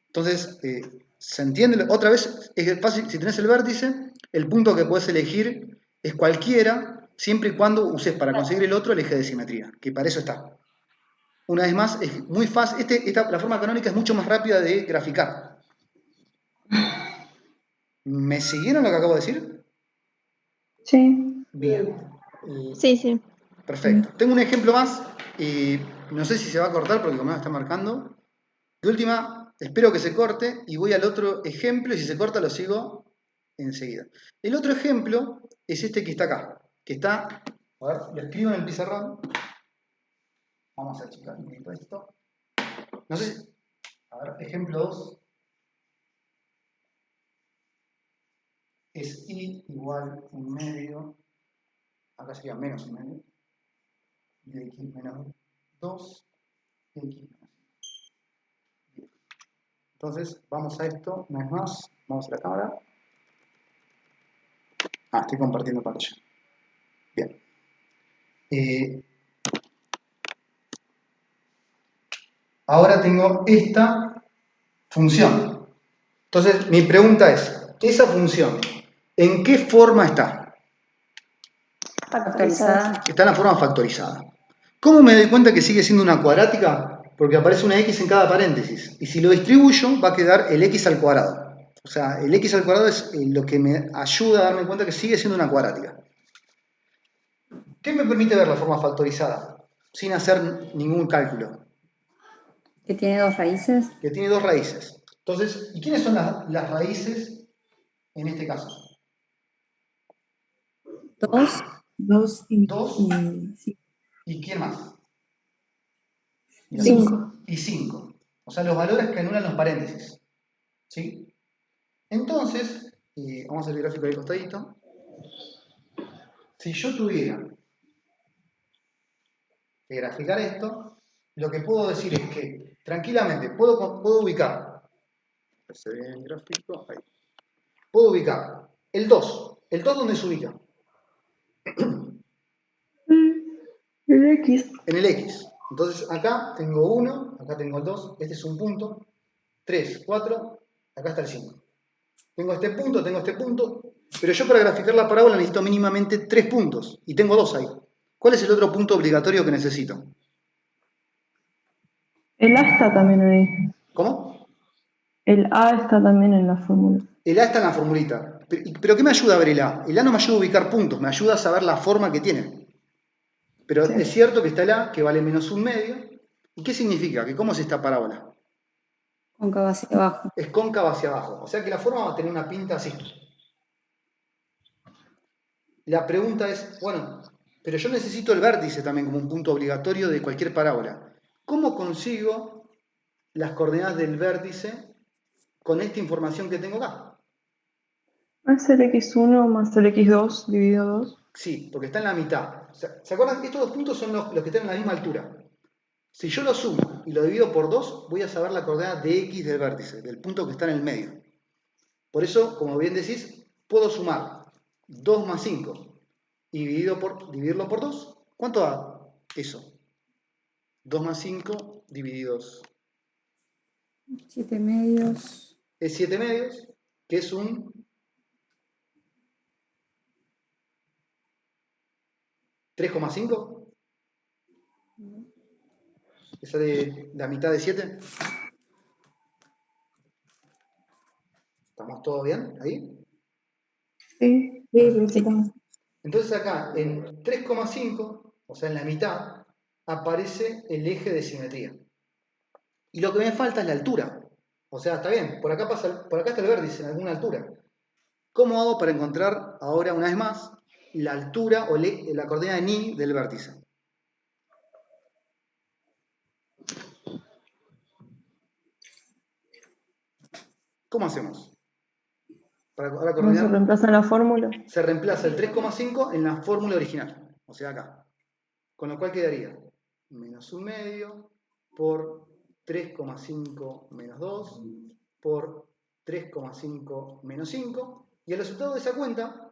Entonces, ¿se entiende? Otra vez, es fácil, si tenés el vértice, el punto que puedes elegir es cualquiera, siempre y cuando uses para conseguir el otro el eje de simetría, que para eso está. Una vez más, es muy fácil, la forma canónica es mucho más rápida de graficar. ¿Me siguieron lo que acabo de decir? Sí. Bien. Sí, sí. Perfecto. Tengo un ejemplo más, no sé si se va a cortar porque como me está marcando. De última, espero que se corte y voy al otro ejemplo y si se corta lo sigo enseguida. El otro ejemplo es este que está acá, que está, a ver, lo escribo en el pizarrón. Vamos a achicar un poquito esto. No sé si, a ver, ejemplo 2 es y igual 1/2, acá sería menos 1/2, de x menos 2, x menos 10. Entonces, vamos a esto, una vez más, vamos a la cámara. Estoy compartiendo pantalla. Bien. Ahora tengo esta función. Entonces, mi pregunta es, ¿esa función en qué forma está? Factorizada. Está en la forma factorizada. ¿Cómo me doy cuenta que sigue siendo una cuadrática? Porque aparece una x en cada paréntesis. Y si lo distribuyo, va a quedar el x al cuadrado. O sea, el x al cuadrado es lo que me ayuda a darme cuenta que sigue siendo una cuadrática. ¿Qué me permite ver la forma factorizada? Sin hacer ningún cálculo. Que tiene 2 raíces. Que tiene 2 raíces. Entonces, ¿y quiénes son las raíces en este caso? 2. 2 y 2 sí. y ¿quién más? 5. Y 5. O sea, los valores que anulan los paréntesis. ¿Sí? Entonces, vamos a hacer el gráfico del costadito. Si yo tuviera que graficar esto, lo que puedo decir es que tranquilamente puedo ubicar, se ve en el gráfico, ahí. Puedo ubicar el 2. ¿El 2 dónde se ubica? El X. En el X. Entonces acá tengo 1, acá tengo el 2, este es un punto, 3, 4, acá está el 5. Tengo este punto, pero yo para graficar la parábola necesito mínimamente 3 puntos, y tengo 2 ahí. ¿Cuál es el otro punto obligatorio que necesito? El A está también ahí. ¿Cómo? El A está también en la fórmula. El A está en la formulita. ¿Pero qué me ayuda a ver el A? El A no me ayuda a ubicar puntos, me ayuda a saber la forma que tiene. Pero Sí. es cierto que está el A, que vale menos 1/2. ¿Y qué significa? ¿Que cómo es esta parábola? Cóncava hacia abajo. Es cóncava hacia abajo. O sea que la forma va a tener una pinta así. La pregunta es, bueno, pero yo necesito el vértice también como un punto obligatorio de cualquier parábola. ¿Cómo consigo las coordenadas del vértice con esta información que tengo acá? Es el X1 más el X2 dividido 2. Sí, porque está en la mitad. ¿Se acuerdan? Estos dos puntos son los que están en la misma altura. Si yo lo sumo y lo divido por 2, voy a saber la coordenada de X del vértice, del punto que está en el medio. Por eso, como bien decís, puedo sumar 2 más 5 y dividirlo por 2. ¿Cuánto da eso? 2 más 5 divididos. 7 medios. Es 7 medios, que es un 3,5. ¿Esa de la mitad de 7? ¿Estamos todos bien ahí? Sí. Sí, perfectamente. Entonces acá en 3,5, o sea en la mitad, aparece el eje de simetría. Y lo que me falta es la altura. O sea, está bien, por acá está el vértice en alguna altura. ¿Cómo hago para encontrar ahora una vez más la altura o la coordenada ni del vértice? ¿Cómo hacemos? Para ahora ¿No se coordinar, reemplaza en la fórmula? se reemplaza el 3,5 en la fórmula original, o sea acá. Con lo cual quedaría menos 1/2 por 3,5 menos 2 por 3,5 menos 5. Y el resultado de esa cuenta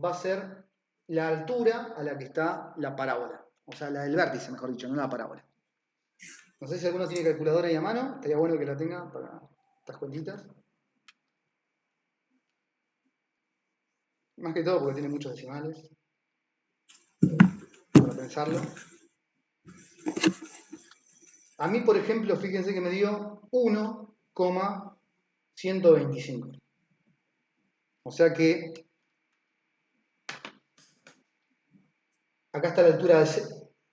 va a ser la altura a la que está la parábola. O sea, la del vértice, mejor dicho, no la parábola. No sé si alguno tiene calculadora ahí a mano. Estaría bueno que la tenga para estas cuentitas. Más que todo porque tiene muchos decimales. Para pensarlo. A mí, por ejemplo, fíjense que me dio 1,125. O sea que acá está la altura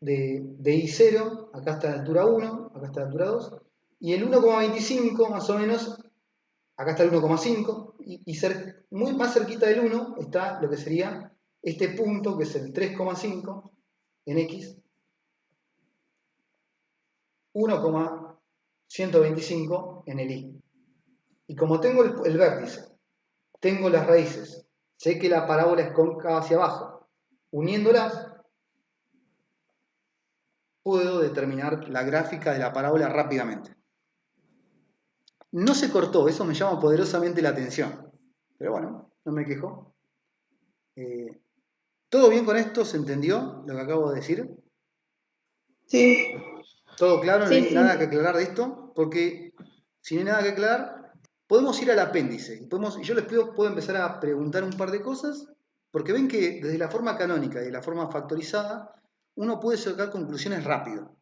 de I0, acá está la altura 1, acá está la altura 2, Y el 1,25 más o menos, acá está el 1,5 y más cerquita del 1 está lo que sería este punto que es el 3,5 en X, 1,125 en el Y. Y como tengo el vértice, tengo las raíces, sé que la parábola es cóncava hacia abajo, uniéndolas puedo determinar la gráfica de la parábola rápidamente. No se cortó, eso me llama poderosamente la atención. Pero bueno, no me quejo. ¿Todo bien con esto? ¿Se entendió lo que acabo de decir? Sí, ¿Todo claro? ¿No Sí, hay sí. nada que aclarar de esto? Porque si no hay nada que aclarar, podemos ir al apéndice. Y yo les puedo empezar a preguntar un par de cosas, porque ven que desde la forma canónica y de la forma factorizada, uno puede sacar conclusiones rápido.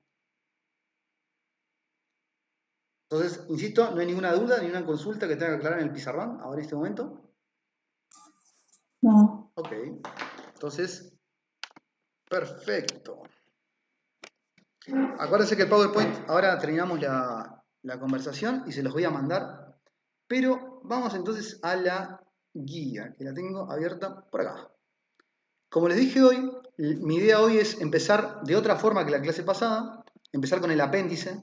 Entonces, insisto, no hay ninguna duda, ni una consulta que tenga que aclarar en el pizarrón ahora en este momento. No. Ok, entonces, perfecto. Acuérdense que el PowerPoint, ahora terminamos la conversación y se los voy a mandar, pero vamos entonces a la guía, que la tengo abierta por acá. Como les dije hoy, mi idea hoy es empezar de otra forma que la clase pasada, empezar con el apéndice,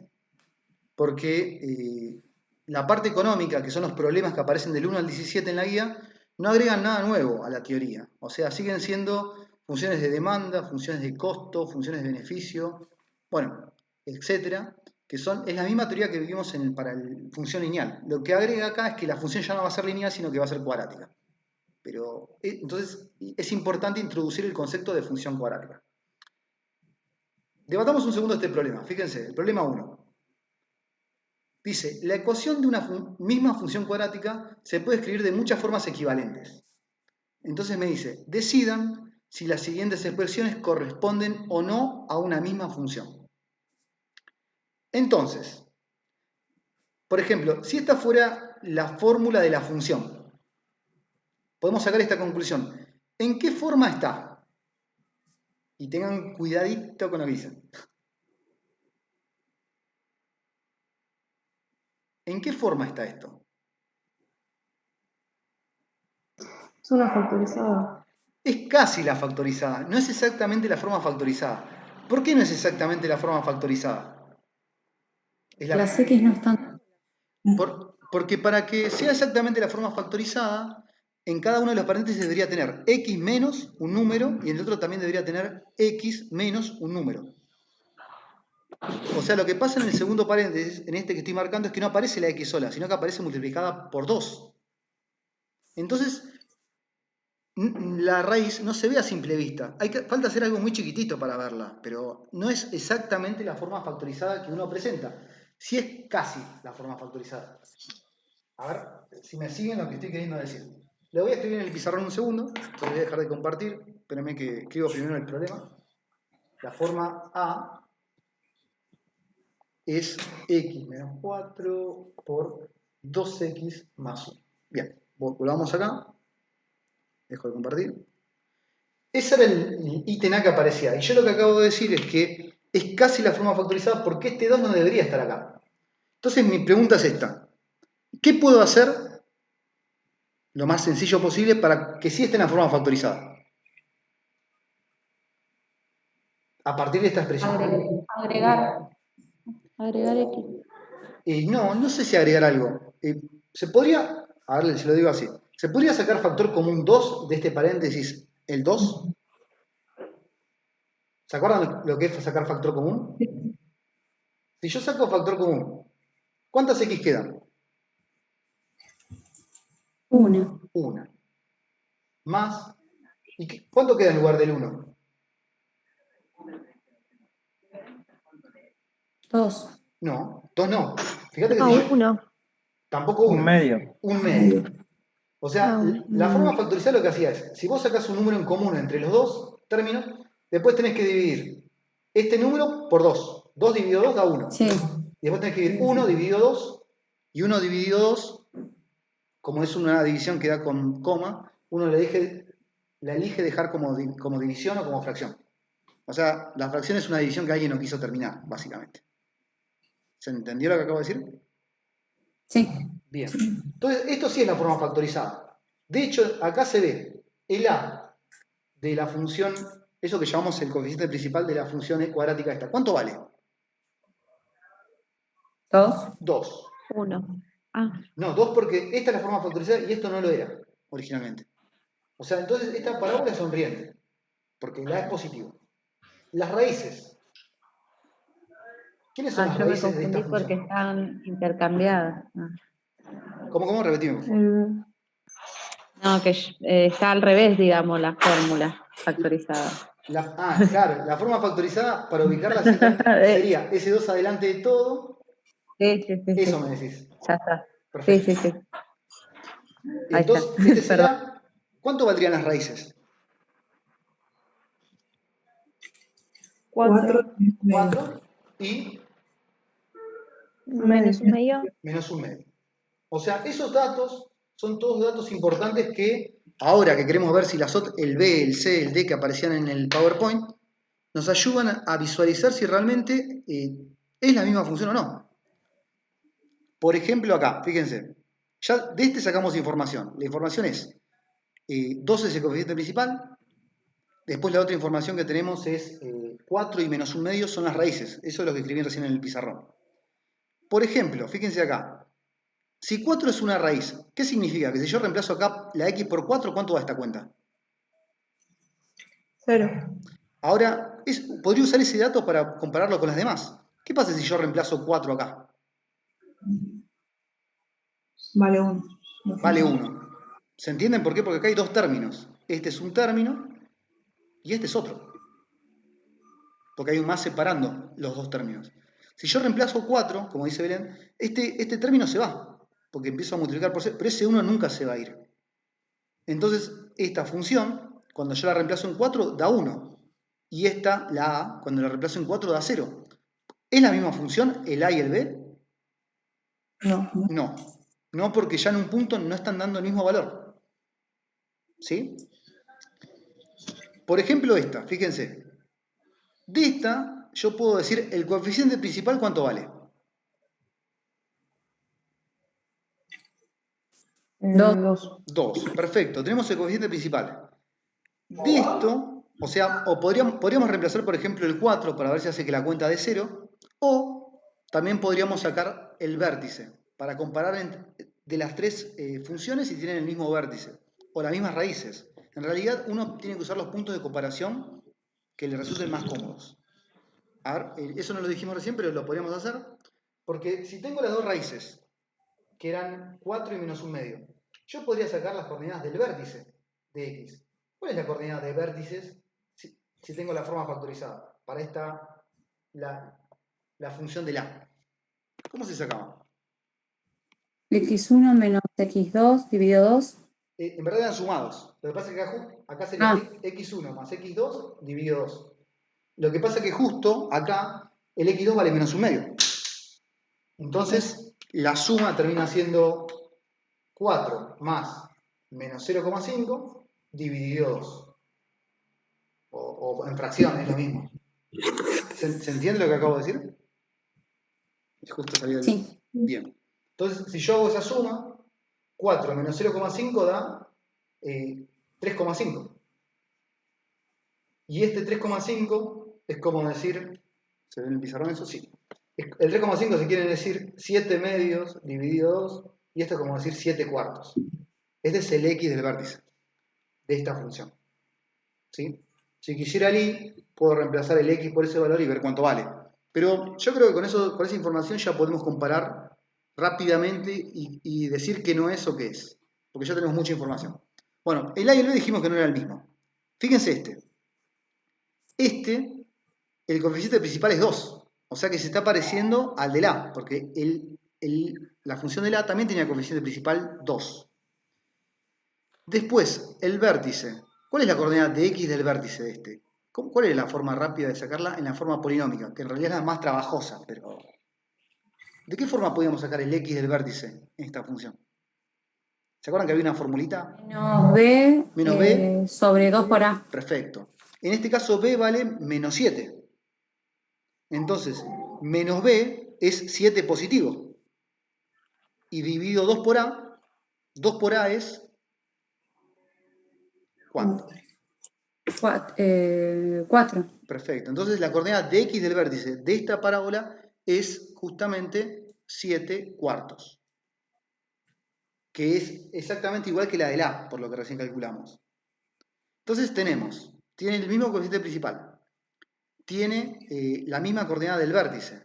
porque la parte económica, que son los problemas que aparecen del 1 al 17 en la guía, no agregan nada nuevo a la teoría. O sea, siguen siendo funciones de demanda, funciones de costo, funciones de beneficio, bueno, etcétera, que es la misma teoría que vivimos para la función lineal. Lo que agrega acá es que la función ya no va a ser lineal, sino que va a ser cuadrática. Pero entonces es importante introducir el concepto de función cuadrática. Debatamos un segundo este problema. Fíjense, el problema 1. Dice, la ecuación de una misma función cuadrática se puede escribir de muchas formas equivalentes. Entonces me dice, decidan si las siguientes expresiones corresponden o no a una misma función. Entonces, por ejemplo, si esta fuera la fórmula de la función, podemos sacar esta conclusión. ¿En qué forma está? Y tengan cuidadito con lo que dicen. ¿En qué forma está esto? es una factorizada. Es casi la factorizada, no es exactamente la forma factorizada. ¿Por qué no es exactamente la forma factorizada? Las X no están. Porque para que sea exactamente la forma factorizada, en cada uno de los paréntesis debería tener x menos un número y en el otro también debería tener x menos un número. O sea, lo que pasa en el segundo paréntesis, en este que estoy marcando, es que no aparece la x sola, sino que aparece multiplicada por 2. Entonces, la raíz no se ve a simple vista. Falta hacer algo muy chiquitito para verla, pero no es exactamente la forma factorizada que uno presenta. Sí es casi la forma factorizada. A ver si me siguen lo que estoy queriendo decir. Le voy a escribir en el pizarrón un segundo, entonces voy a dejar de compartir. Espérenme que escribo primero el problema. La forma A es x menos 4 por 2x más 1. Bien, volvamos acá. Dejo de compartir. Ese era el ítem A que aparecía. Y yo lo que acabo de decir es que es casi la forma factorizada porque este 2 no debería estar acá. Entonces mi pregunta es esta. ¿Qué puedo hacer lo más sencillo posible para que sí esté en la forma factorizada? A partir de esta expresión. Agregar X. No sé si agregar algo. Se podría, a ver, se lo digo así. ¿Se podría sacar factor común 2 de este paréntesis, el 2? ¿Se acuerdan lo que es sacar factor común? Si yo saco factor común, ¿cuántas X quedan? Una. Una. Más. ¿Y cuánto queda en lugar del 1? Dos. No, 2 no. Fíjate que Ah, si yo... uno. Tampoco Un 1. medio. Un medio. O sea, Ah, uno. la forma factorizada lo que hacía es, si vos sacás un número en común entre los dos términos, después tenés que dividir este número por 2. 2 dividido 2 da 1. Sí. Y después tenés que dividir 1 dividido 2, y 1 dividido 2, como es una división que da con coma, uno la elige dejar como división o como fracción. O sea, la fracción es una división que alguien no quiso terminar, básicamente. ¿Se entendió lo que acabo de decir? Sí. Bien. Entonces, esto sí es la forma factorizada. De hecho, acá se ve el A de la función, eso que llamamos el coeficiente principal de la función cuadrática esta. ¿Cuánto vale? 2. 2. 1. Ah, No, 2 porque esta es la forma factorizada y esto no lo era originalmente. O sea, entonces esta parábola es sonriente, porque la es positivo. Las raíces. ¿Quiénes son las Yo me raíces de esta confundí porque función? están intercambiadas. ¿Cómo? Repetime, por favor. No, que está al revés, digamos, la fórmula factorizada. Claro, la forma factorizada para ubicarla sería S2 adelante de todo. Sí, sí, sí, Eso sí. me decís. Ya está. Sí, Perfecto. sí, sí. Ahí está. Entonces, este Perdón. sería, ¿cuánto valdrían las raíces? 4. 4 y menos un medio. menos un medio. O sea, esos datos son todos datos importantes que, ahora que queremos ver si el B, el C, el D que aparecían en el PowerPoint, nos ayudan a visualizar si realmente es la misma función o no. Por ejemplo, acá, fíjense, ya de este sacamos información. La información es 2 es el coeficiente principal, después la otra información que tenemos es 4 y menos un medio son las raíces. Eso es lo que escribí recién en el pizarrón. Por ejemplo, fíjense acá, si 4 es una raíz, ¿qué significa? Que si yo reemplazo acá la x por 4, ¿cuánto da esta cuenta? 0. Ahora, podría usar ese dato para compararlo con las demás. ¿Qué pasa si yo reemplazo 4 acá? Vale 1. Vale 1. ¿Se entienden por qué? Porque acá hay dos términos. Este es un término y este es otro. Porque hay un más separando los dos términos. Si yo reemplazo 4, como dice Belén, este término se va, porque empiezo a multiplicar por 0, pero ese 1 nunca se va a ir. Entonces, esta función, cuando yo la reemplazo en 4, da 1. Y esta, la A, cuando la reemplazo en 4, da 0. ¿Es la misma función el A y el B? No. No. No, porque ya en un punto no están dando el mismo valor. ¿Sí? Por ejemplo, esta, fíjense. De esta, yo puedo decir el coeficiente principal, ¿cuánto vale? 2. 2. Perfecto. Tenemos el coeficiente principal. De esto, o sea, podríamos reemplazar, por ejemplo, el 4 para ver si hace que la cuenta dé 0, o también podríamos sacar el vértice para comparar de las tres funciones si tienen el mismo vértice o las mismas raíces. En realidad, uno tiene que usar los puntos de comparación que le resulten más cómodos. A ver, eso no lo dijimos recién, pero lo podríamos hacer, porque si tengo las dos raíces, que eran 4 y menos un medio, yo podría sacar las coordenadas del vértice de x. ¿Cuál es la coordenada de vértices si tengo la forma factorizada? Para esta, la función de la. ¿Cómo se sacaba? X1 menos X2 dividido 2. En verdad eran sumados. Lo que pasa es que acá sería x1 más x2 dividido 2. Lo que pasa es que justo acá el x2 vale menos un medio. Entonces la suma termina siendo 4 más menos 0,5 dividido 2. O en fracción, es lo mismo. ¿Se entiende lo que acabo de decir? Justo salió del... Sí. Bien. Entonces, si yo hago esa suma, 4 menos 0,5 da 3,5. Y este 3,5 es como decir... ¿Se ve en el pizarrón eso? Sí. El 3,5 se quiere decir 7 medios dividido 2, y esto es como decir 7 cuartos. Este es el x del vértice de esta función. ¿Sí? Si quisiera el y, puedo reemplazar el x por ese valor y ver cuánto vale. Pero yo creo que con esa información ya podemos comparar rápidamente y decir que no es o que es. Porque ya tenemos mucha información. Bueno, el a y el b dijimos que no era el mismo. Fíjense este, el coeficiente principal es 2. O sea que se está pareciendo al del a, porque la función del a también tenía coeficiente principal 2. Después, el vértice. ¿Cuál es la coordenada de x del vértice de este? ¿Cuál es la forma rápida de sacarla? En la forma polinómica, que en realidad es la más trabajosa, pero... ¿De qué forma podíamos sacar el x del vértice en esta función? ¿Se acuerdan que había una formulita? Menos B, Menos b sobre 2 por A. Perfecto. En este caso b vale menos 7. Entonces, menos b es 7 positivo. Y dividido 2 por A es... ¿cuánto? 4. Perfecto. Entonces la coordenada de X del vértice de esta parábola es justamente 7 cuartos. Que es exactamente igual que la del A, por lo que recién calculamos. Entonces tiene el mismo coeficiente principal. Tiene la misma coordenada del vértice.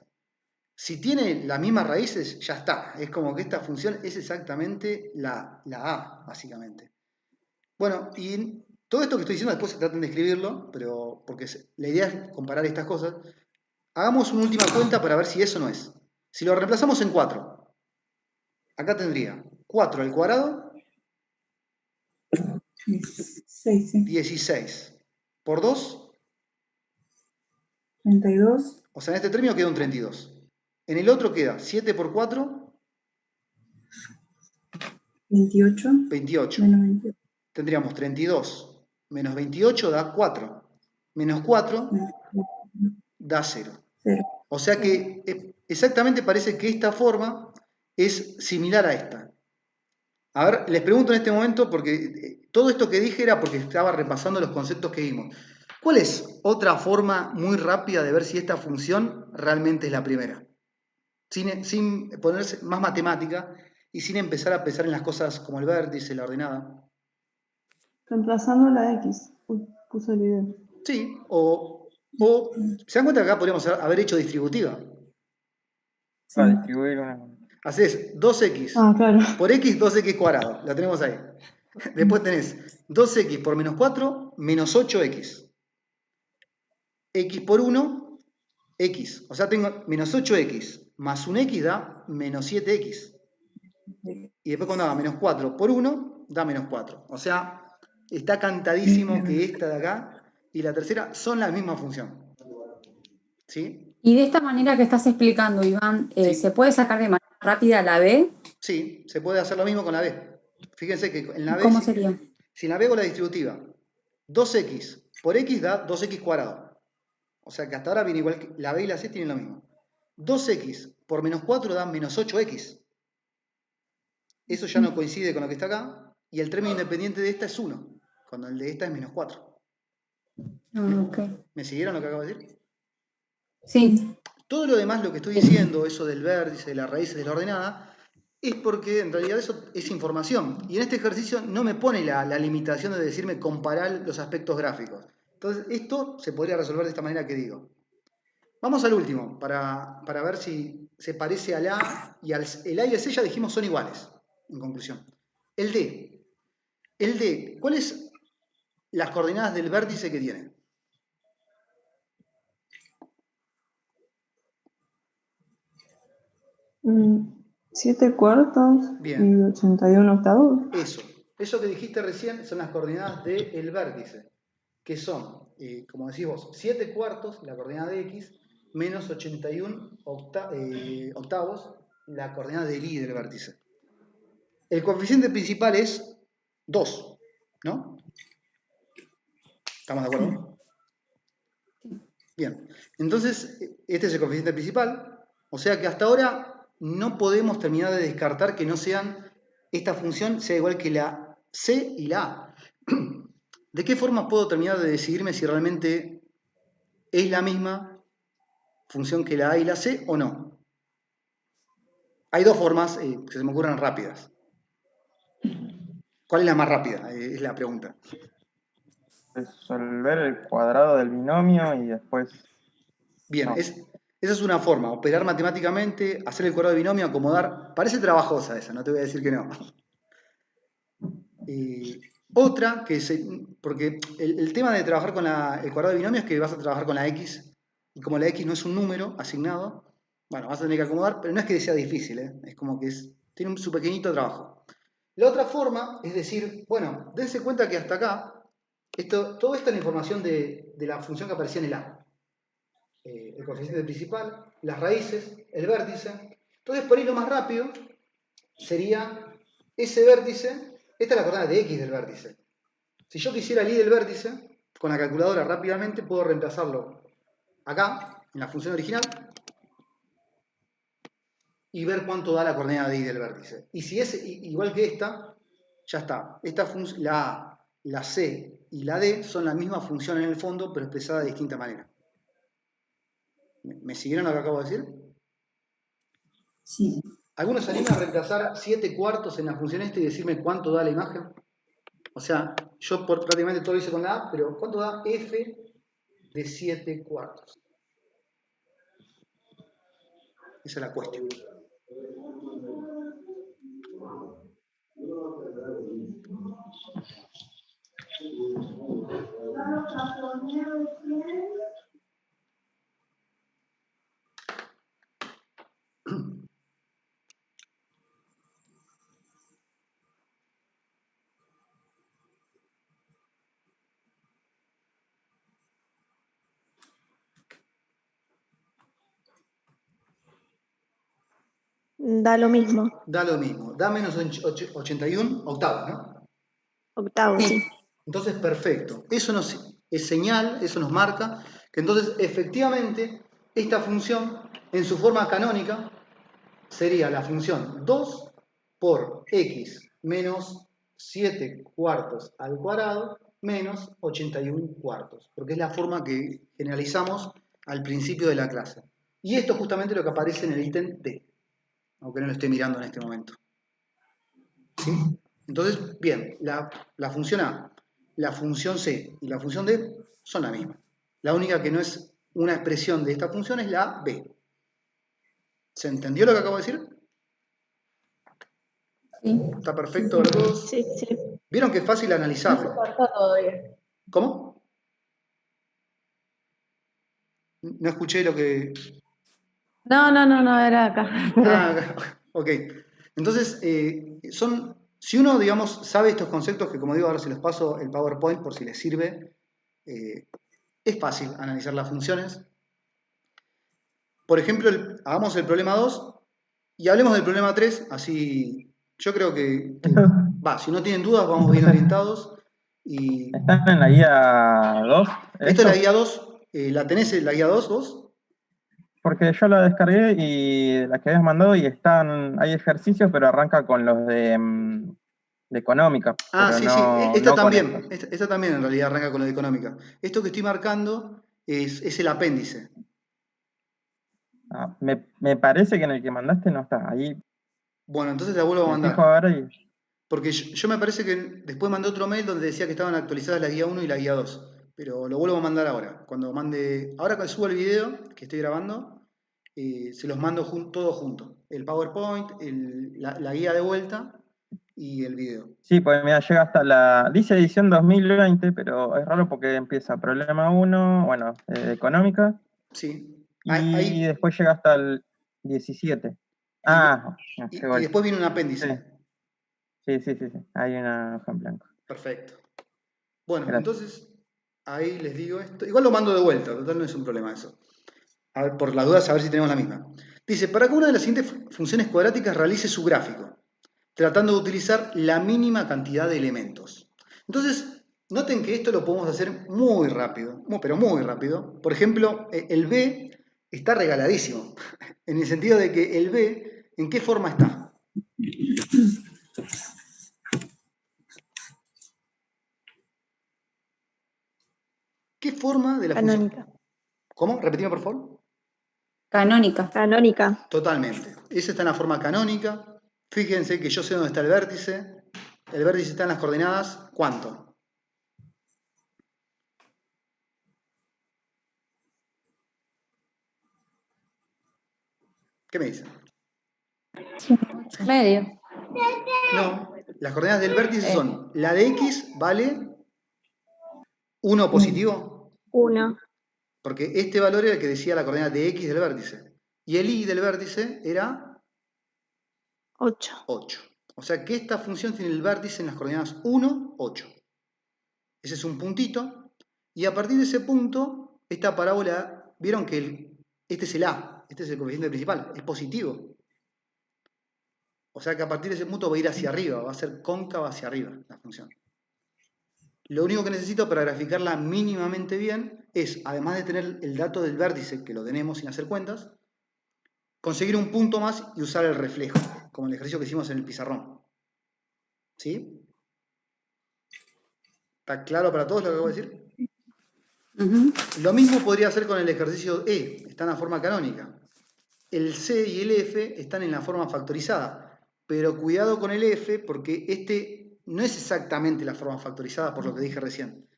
Si tiene las mismas raíces, ya está. Es como que esta función es exactamente la A, básicamente. Bueno, y todo esto que estoy diciendo después traten de escribirlo, pero porque la idea es comparar estas cosas. Hagamos una última cuenta para ver si eso no es. Si lo reemplazamos en 4, acá tendría 4 al cuadrado, 16, sí. 16. Por 2, 32, o sea, en este término queda un 32. En el otro queda 7 por 4, 28, 28. menos 28. Tendríamos 32 menos 28 da 4. Menos 4 da 0. 0. O sea que exactamente parece que esta forma es similar a esta. A ver, les pregunto en este momento, porque todo esto que dije era porque estaba repasando los conceptos que vimos. ¿Cuál es otra forma muy rápida de ver si esta función realmente es la primera? Sin ponerse más matemática y sin empezar a pensar en las cosas como el vértice, la ordenada. Reemplazando la X. Uy, puse el video. Sí, ¿se dan cuenta que acá podríamos haber hecho distributiva? Sí. Para distribuir una... Haces 2x Ah, claro. por x, 2x cuadrado. La tenemos ahí. Después tenés 2x por menos 4, menos 8x. X por 1, x. O sea, tengo menos 8x más un x da menos 7x. Y después cuando haga menos 4 por 1, da menos 4. O sea, está cantadísimo que esta de acá y la tercera son la misma función. ¿Sí? Y de esta manera que estás explicando, Iván, Sí. ¿se puede sacar de manera rápida la B? Sí, se puede hacer lo mismo con la b. Fíjense que en la b, ¿Cómo sería? si en la b hago la distributiva, 2x por x da 2x cuadrado. O sea que hasta ahora viene igual que la b y la c tienen lo mismo. 2x por menos 4 da menos 8x. Eso ya no coincide con lo que está acá. Y el término independiente de esta es 1, cuando el de esta es menos 4. Ok. ¿Me siguieron lo que acabo de decir? Sí. Todo lo demás, lo que estoy diciendo, eso del vértice, de las raíces, de la ordenada, es porque en realidad eso es información. Y en este ejercicio no me pone la limitación de decirme comparar los aspectos gráficos. Entonces, esto se podría resolver de esta manera que digo. Vamos al último, para ver si se parece al A y el A y el C ya dijimos son iguales, en conclusión. El D, ¿cuáles las coordenadas del vértice que tiene? Mm, 7 cuartos Bien. y 81 octavos. Eso que dijiste recién son las coordenadas del vértice, que son, como decís vos, 7 cuartos, la coordenada de X, menos 81 octavos, la coordenada del Y del vértice. El coeficiente principal es 2, ¿no? ¿Estamos de acuerdo? Bien, entonces este es el coeficiente principal, o sea que hasta ahora no podemos terminar de descartar que no sean, esta función sea igual que la C y la A. ¿De qué forma puedo terminar de decidirme si realmente es la misma función que la A y la C o no? Hay dos formas que se me ocurren rápidas. ¿Cuál es la más rápida? Es la pregunta. Resolver el cuadrado del binomio y después... Bien, no. esa es una forma, operar matemáticamente, hacer el cuadrado de binomio, acomodar. Parece trabajosa esa, no te voy a decir que no. Otra, porque el tema de trabajar con el cuadrado de binomio es que vas a trabajar con la X, y como la X no es un número asignado, bueno, vas a tener que acomodar, pero no es que sea difícil, es como que tiene su pequeñito trabajo. La otra forma es decir, bueno, dense cuenta que hasta acá, todo esto es la información de la función que aparecía en el A. El coeficiente principal, las raíces, el vértice. Entonces, por ahí lo más rápido sería ese vértice, esta es la coordenada de X del vértice. Si yo quisiera el Y del vértice, con la calculadora rápidamente puedo reemplazarlo acá, en la función original, y ver cuánto da la coordenada de y del vértice. Y si es igual que esta, ya está. La A, la C y la D son la misma función en el fondo, pero expresada de distinta manera. ¿Me siguieron lo que acabo de decir? Sí. ¿Algunos se animan a reemplazar 7/4 en la función esta y decirme cuánto da la imagen? O sea, yo prácticamente todo lo hice con la A, pero ¿cuánto da f de 7/4? Esa es la cuestión. Da lo mismo. Da lo mismo. Da menos 81 octavos, ¿no? Octavo, sí. Entonces, perfecto. Eso es señal, eso nos marca que entonces efectivamente esta función en su forma canónica sería la función 2 por x menos 7/4 al cuadrado menos 81/4, porque es la forma que generalizamos al principio de la clase. Y esto es justamente lo que aparece en el ítem D, aunque no lo esté mirando en este momento. ¿Sí? Entonces, bien, la función A, la función C y la función D son la misma. La única que no es una expresión de esta función es la B. ¿Se entendió lo que acabo de decir? Sí. ¿Está perfecto para todos? Sí, sí. Vieron que es fácil No se analizarlo. cortó todavía. ¿Cómo? No escuché lo que... No, era acá. Ah, ok. Entonces, si uno, digamos, sabe estos conceptos, que como digo, ahora se los paso el PowerPoint por si les sirve, es fácil analizar las funciones. Por ejemplo, hagamos el problema 2 y hablemos del problema 3, así yo creo que si no tienen dudas, vamos bien orientados. Y ¿Están en la guía 2? esto es la guía 2, ¿la tenés en la guía 2 vos? Porque yo la descargué y la que habías mandado y hay ejercicios, pero arranca con los de económica. Ah, pero sí, sí, esta no con también, estos. esta también en realidad arranca con la de económica. Esto que estoy marcando es el apéndice. Ah, me parece que en el que mandaste no está. Ahí Bueno, entonces la vuelvo a me fijo mandar. ahora y... Porque yo me parece que después mandé otro mail donde decía que estaban actualizadas la guía 1 y la guía 2. Pero lo vuelvo a mandar ahora. Ahora que subo el video que estoy grabando, se los mando todos juntos. El PowerPoint, la guía de vuelta y el video. Sí, pues mira, llega hasta dice edición 2020, pero es raro porque empieza problema 1, bueno, económica, Sí. y después llega hasta el 17. Y llegó después viene un apéndice. Sí. Hay una hoja en blanco. Perfecto. Bueno, Gracias. entonces ahí les digo esto. Igual lo mando de vuelta, total no es un problema eso. A ver, por las dudas, a ver si tenemos la misma. Dice, para que una de las siguientes funciones cuadráticas realice su gráfico, tratando de utilizar la mínima cantidad de elementos. Entonces, noten que esto lo podemos hacer muy rápido, pero muy rápido. Por ejemplo, el B está regaladísimo, en el sentido de que el B, ¿en qué forma está? ¿Qué forma de la función? Canónica. ¿Cómo? Repetime, por favor. Canónica. Canónica. Totalmente. Esa está en la forma canónica. Fíjense que yo sé dónde está el vértice. El vértice está en las coordenadas, ¿cuánto? ¿Qué me dicen? Medio. No, las coordenadas del vértice son, la de x vale 1 positivo, 1. porque este valor era el que decía la coordenada de x del vértice. Y el y del vértice era 8. 8. O sea que esta función tiene el vértice en las coordenadas 1, 8. Ese es un puntito. Y a partir de ese punto, esta parábola, vieron que este es el a, este es el coeficiente principal, es positivo. O sea que a partir de ese punto va a ir hacia arriba, va a ser cóncava hacia arriba la función. Lo único que necesito para graficarla mínimamente bien es, además de tener el dato del vértice, que lo tenemos sin hacer cuentas, conseguir un punto más y usar el reflejo, como el ejercicio que hicimos en el pizarrón. ¿Sí? ¿Está claro para todos lo que acabo de decir? Ujú. Lo mismo podría hacer con el ejercicio E, está en la forma canónica. El C y el F están en la forma factorizada, pero cuidado con el F porque este no es exactamente la forma factorizada por lo que dije recién.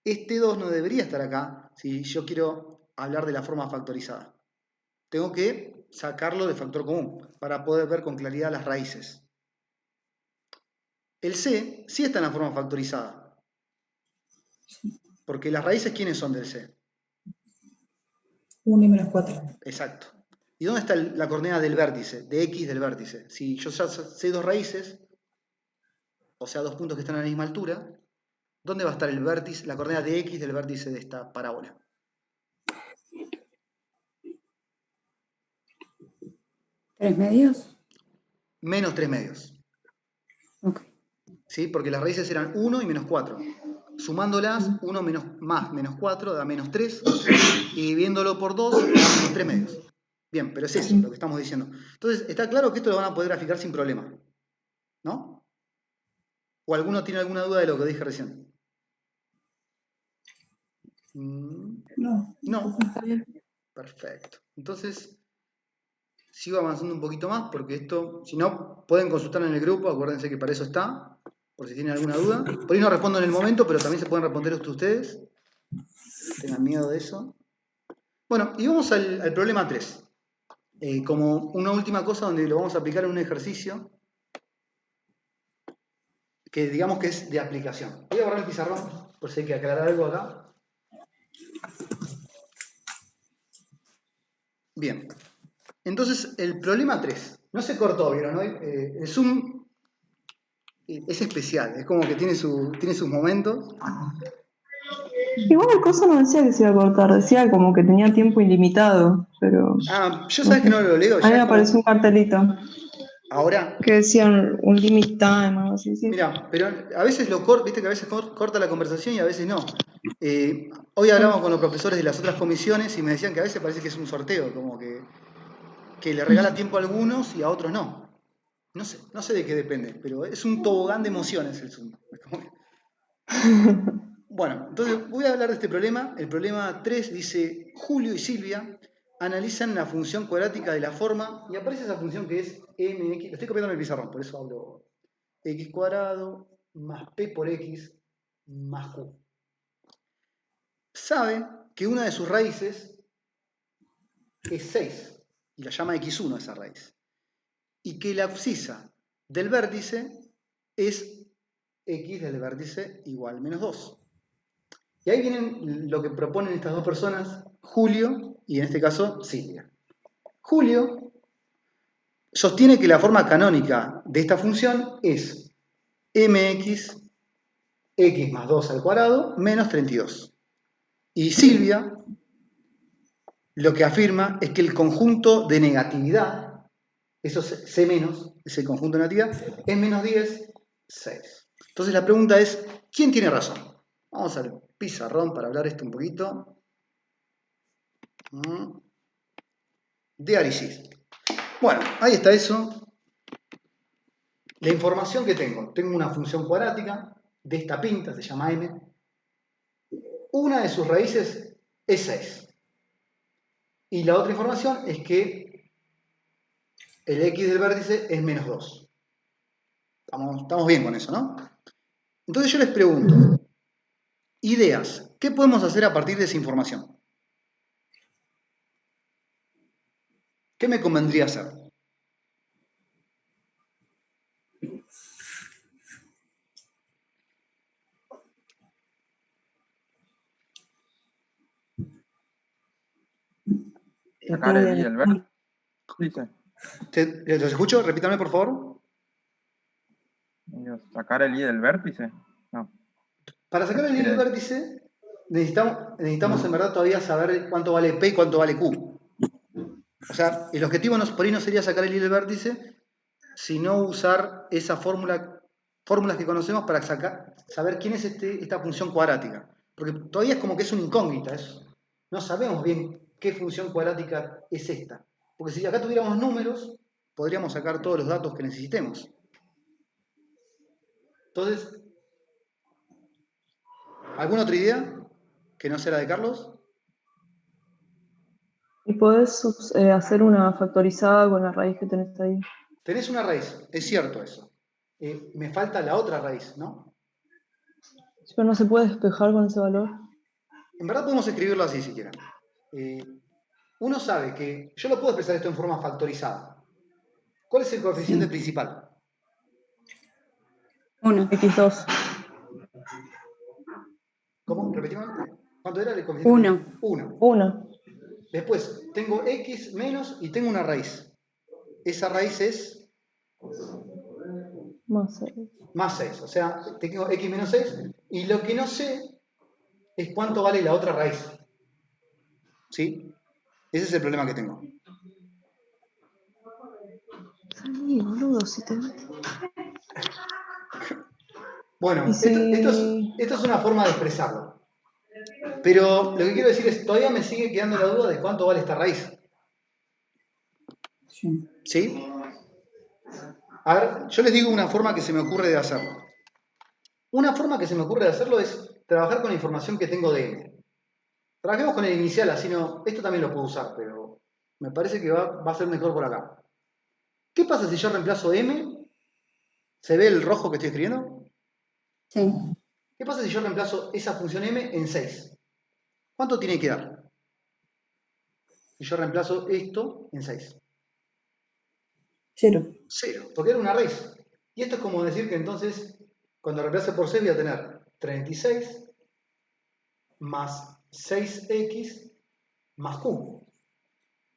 Este 2 no debería estar acá si yo quiero hablar de la forma factorizada. Tengo que sacarlo de factor común para poder ver con claridad las raíces. El C sí está en la forma factorizada, porque las raíces, ¿quiénes son del C? 1 y menos 4. Exacto. ¿Y dónde está la coordenada del vértice, de X del vértice? Si yo ya sé dos raíces, o sea, dos puntos que están a la misma altura, ¿dónde va a estar el vértice, la coordenada de X del vértice de esta parábola? ¿3 medios? Menos 3 medios. Ok. ¿Sí? Porque las raíces eran 1 y menos 4. Sumándolas, 1 más menos 4 da menos 3, y dividiéndolo por 2 da menos 3 medios. Bien, pero es eso lo que estamos diciendo. Entonces, está claro que esto lo van a poder graficar sin problema, ¿no? ¿O alguno tiene alguna duda de lo que dije recién? No. No. Perfecto. Entonces, sigo avanzando un poquito más porque esto, si no, pueden consultar en el grupo, acuérdense que para eso está, por si tienen alguna duda. Por ahí no respondo en el momento, pero también se pueden responder esto ustedes. Tengan miedo de eso. Bueno, y vamos al problema 3. Como una última cosa donde lo vamos a aplicar en un ejercicio que digamos que es de aplicación. Voy a borrar el pizarrón, por si hay que aclarar algo acá. Bien. Entonces, el problema 3. No se cortó, ¿vieron? El Zoom es especial, es como que tiene sus momentos. Igual el coso no decía que se iba a cortar, decía como que tenía tiempo ilimitado, pero Ah, yo no sabes que sé. no lo leo, A mí ya me es apareció un como... cartelito Ahora, que decía un limit time o algo así, sí. mira, pero a veces viste que a veces corta la conversación y a veces no. Hoy hablamos con los profesores de las otras comisiones y me decían que a veces parece que es un sorteo, como que le regala tiempo a algunos y a otros no. No sé de qué depende, pero es un tobogán de emociones el Zoom. Bueno, entonces voy a hablar de este problema. El problema 3 dice, Julio y Silvia analizan la función cuadrática de la forma y aparece esa función que es mx, lo estoy copiando en el pizarrón, por eso hablo x cuadrado más p por x más q. Sabe que una de sus raíces es 6 y la llama x1 esa raíz. Y que la abscisa del vértice es x del vértice igual menos 2. Y ahí vienen lo que proponen estas dos personas, Julio y en este caso Silvia. Julio sostiene que la forma canónica de esta función es mx x más 2 al cuadrado menos 32. Y Silvia lo que afirma es que el conjunto de negatividad, eso es C menos, es el conjunto de negatividad, es menos 10, 6. Entonces la pregunta es, ¿quién tiene razón? Vamos al pizarrón para hablar esto un poquito. De Arisis. Bueno, ahí está eso. La información que tengo. Tengo una función cuadrática de esta pinta, se llama m. Una de sus raíces es 6. Y la otra información es que el x del vértice es menos 2. Estamos bien con eso, ¿no? Entonces yo les pregunto, ideas, ¿qué podemos hacer a partir de esa información? ¿Qué me convendría hacer? Sacar el i del vértice. ¿Los escucho? Repítame, por favor. ¿Sacar el i del vértice? No. Para sacar el i del vértice, necesitamos en verdad todavía saber cuánto vale P y cuánto vale Q. O sea, el objetivo por ahí no sería sacar el i del vértice, sino usar esa fórmulas que conocemos para saber quién es esta función cuadrática. Porque todavía es como que es una incógnita. No sabemos bien qué función cuadrática es esta. Porque si acá tuviéramos números, podríamos sacar todos los datos que necesitemos. Entonces, ¿alguna otra idea que no sea la de Carlos? Y podés hacer una factorizada con la raíz que tenés ahí. Tenés una raíz, es cierto eso. Me falta la otra raíz, ¿no? Pero no se puede despejar con ese valor. En verdad podemos escribirlo así si quieren. Uno sabe que yo lo puedo expresar esto en forma factorizada. ¿Cuál es el coeficiente principal? 1. X2. ¿Cómo? Repetimos. ¿Cuánto era el coeficiente? 1. 1. 1. Después tengo x menos y tengo una raíz. Esa raíz es Más 6. más 6. O sea, tengo x menos 6 y lo que no sé es cuánto vale la otra raíz. ¿Sí? Ese es el problema que tengo. Salí, boludo, si te metes. Bueno, Y si- esto es una forma de expresarlo. Pero lo que quiero decir es, todavía me sigue quedando la duda de cuánto vale esta raíz. Sí. ¿Sí? A ver, yo les digo una forma que se me ocurre de hacerlo. Una forma que se me ocurre de hacerlo es trabajar con la información que tengo de M. Trabajemos con el inicial, así no... Esto también lo puedo usar, pero me parece que va a ser mejor por acá. ¿Qué pasa si yo reemplazo M? ¿Se ve el rojo que estoy escribiendo? Sí. ¿Qué pasa si yo reemplazo esa función M en 6? ¿Cuánto tiene que dar? Si yo reemplazo esto en 6. 0. 0, porque era una raíz. Y esto es como decir que entonces, cuando reemplace por 6 voy a tener 36 más 6x más q.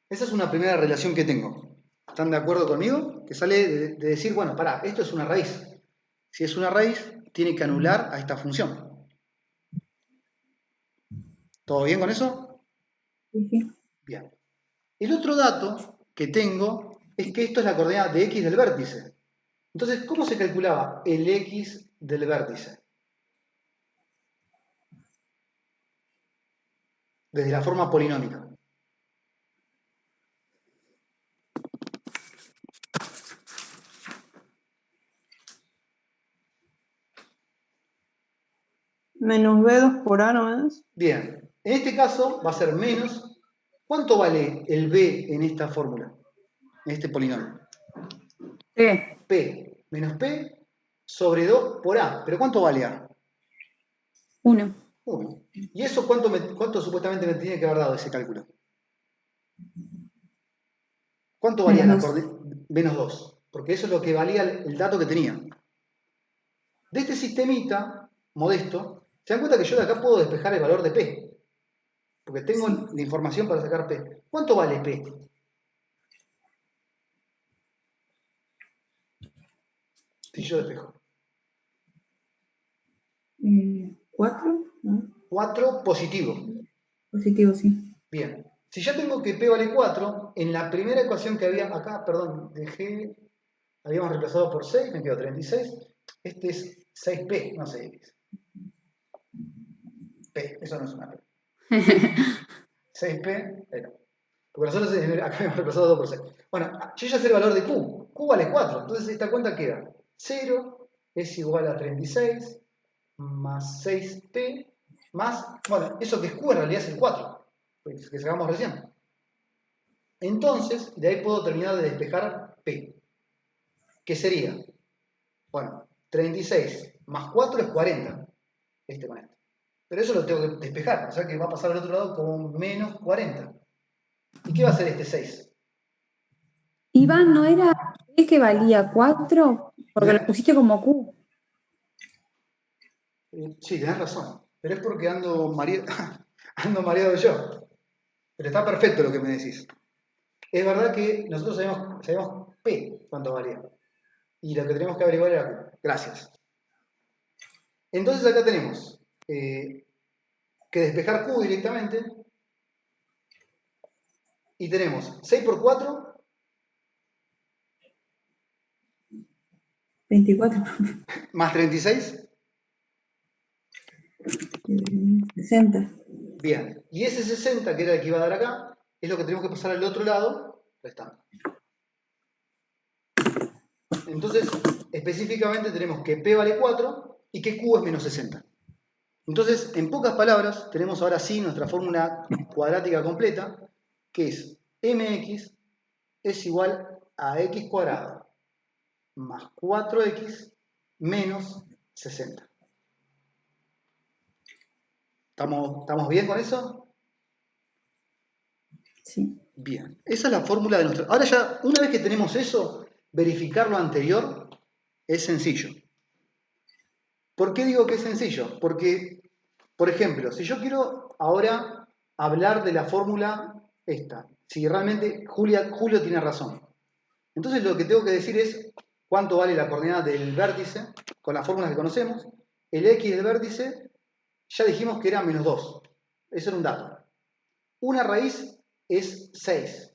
Esa es una primera relación que tengo. ¿Están de acuerdo conmigo? Que sale de decir, bueno, pará, esto es una raíz. Si es una raíz, tiene que anular a esta función. ¿Todo bien con eso? Sí. Bien. El otro dato que tengo es que esto es la coordenada de x del vértice. Entonces, ¿cómo se calculaba el x del vértice? Desde la forma polinómica. Menos B2 por A, ¿no es? Bien, en este caso va a ser menos. ¿Cuánto vale el b en esta fórmula? En este polinomio. P. P menos P sobre 2 por A. ¿Pero cuánto vale A? 1. 1. ¿Y eso cuánto supuestamente me tiene que haber dado ese cálculo? ¿Cuánto valía la Menos 2. coordenada? Menos 2. Porque eso es lo que valía el dato que tenía. De este sistemita modesto, se dan cuenta que yo de acá puedo despejar el valor de P. Porque tengo Sí. la información para sacar P. ¿Cuánto vale P? Si yo despejo. 4. ¿No? 4 positivo. Positivo, sí. Bien. Si yo tengo que P vale 4, en la primera ecuación que había acá, perdón, habíamos reemplazado por 6, me quedó 36. Este es 6P, no 6X. P, eso no es una P. 6P, no. Porque nosotros acá habíamos reemplazado 2 por 6. Bueno, yo ya sé el valor de Q. Q vale 4, entonces esta cuenta queda 0 es igual a 36 más 6P más, bueno, eso que es Q en realidad es el 4, que sacamos recién. Entonces, de ahí puedo terminar de despejar P. ¿Qué sería? Bueno, 36 más 4 es 40. Este con este. Pero eso lo tengo que despejar, o sea que va a pasar al otro lado como menos 40. ¿Y qué va a hacer este 6? Iván, ¿no era P que valía 4? Porque lo pusiste como Q. Sí, tenés razón. Pero es porque ando mareado yo. Pero está perfecto lo que me decís. Es verdad que nosotros sabemos P cuánto valía. Y lo que tenemos que averiguar era Q. Gracias. Entonces acá tenemos que despejar Q directamente. Y tenemos 6 por 4. 24. Más 36. 60. Bien. Y ese 60, que era el que iba a dar acá, es lo que tenemos que pasar al otro lado restando. Entonces, específicamente tenemos que P vale 4 y que Q es menos 60. Entonces, en pocas palabras, tenemos ahora sí nuestra fórmula cuadrática completa, que es mx es igual a x cuadrado más 4x menos 60. ¿Estamos bien con eso? Sí. Bien. Esa es la fórmula de nuestro... Ahora ya, una vez que tenemos eso, verificar lo anterior es sencillo. ¿Por qué digo que es sencillo? Porque, por ejemplo, si yo quiero ahora hablar de la fórmula esta, si realmente Julio tiene razón, entonces lo que tengo que decir es cuánto vale la coordenada del vértice con las fórmulas que conocemos. El x del vértice ya dijimos que era menos 2. Eso era un dato. Una raíz es 6.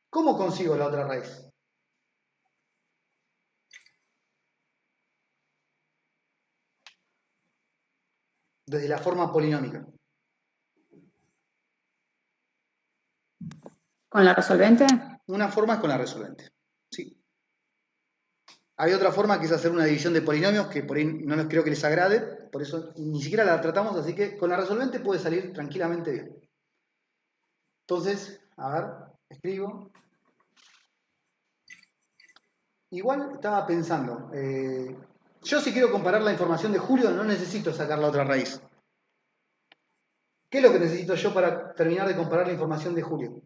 ¿Cómo consigo la otra raíz? Desde la forma polinómica. ¿Con la resolvente? Una forma es con la resolvente. ¿Sí? Hay otra forma que es hacer una división de polinomios que por ahí no les creo que les agrade, por eso ni siquiera la tratamos, así que con la resolvente puede salir tranquilamente bien. Entonces, a ver, escribo. Igual estaba pensando, yo si quiero comparar la información de Julio no necesito sacar la otra raíz. ¿Qué es lo que necesito yo para terminar de comparar la información de Julio?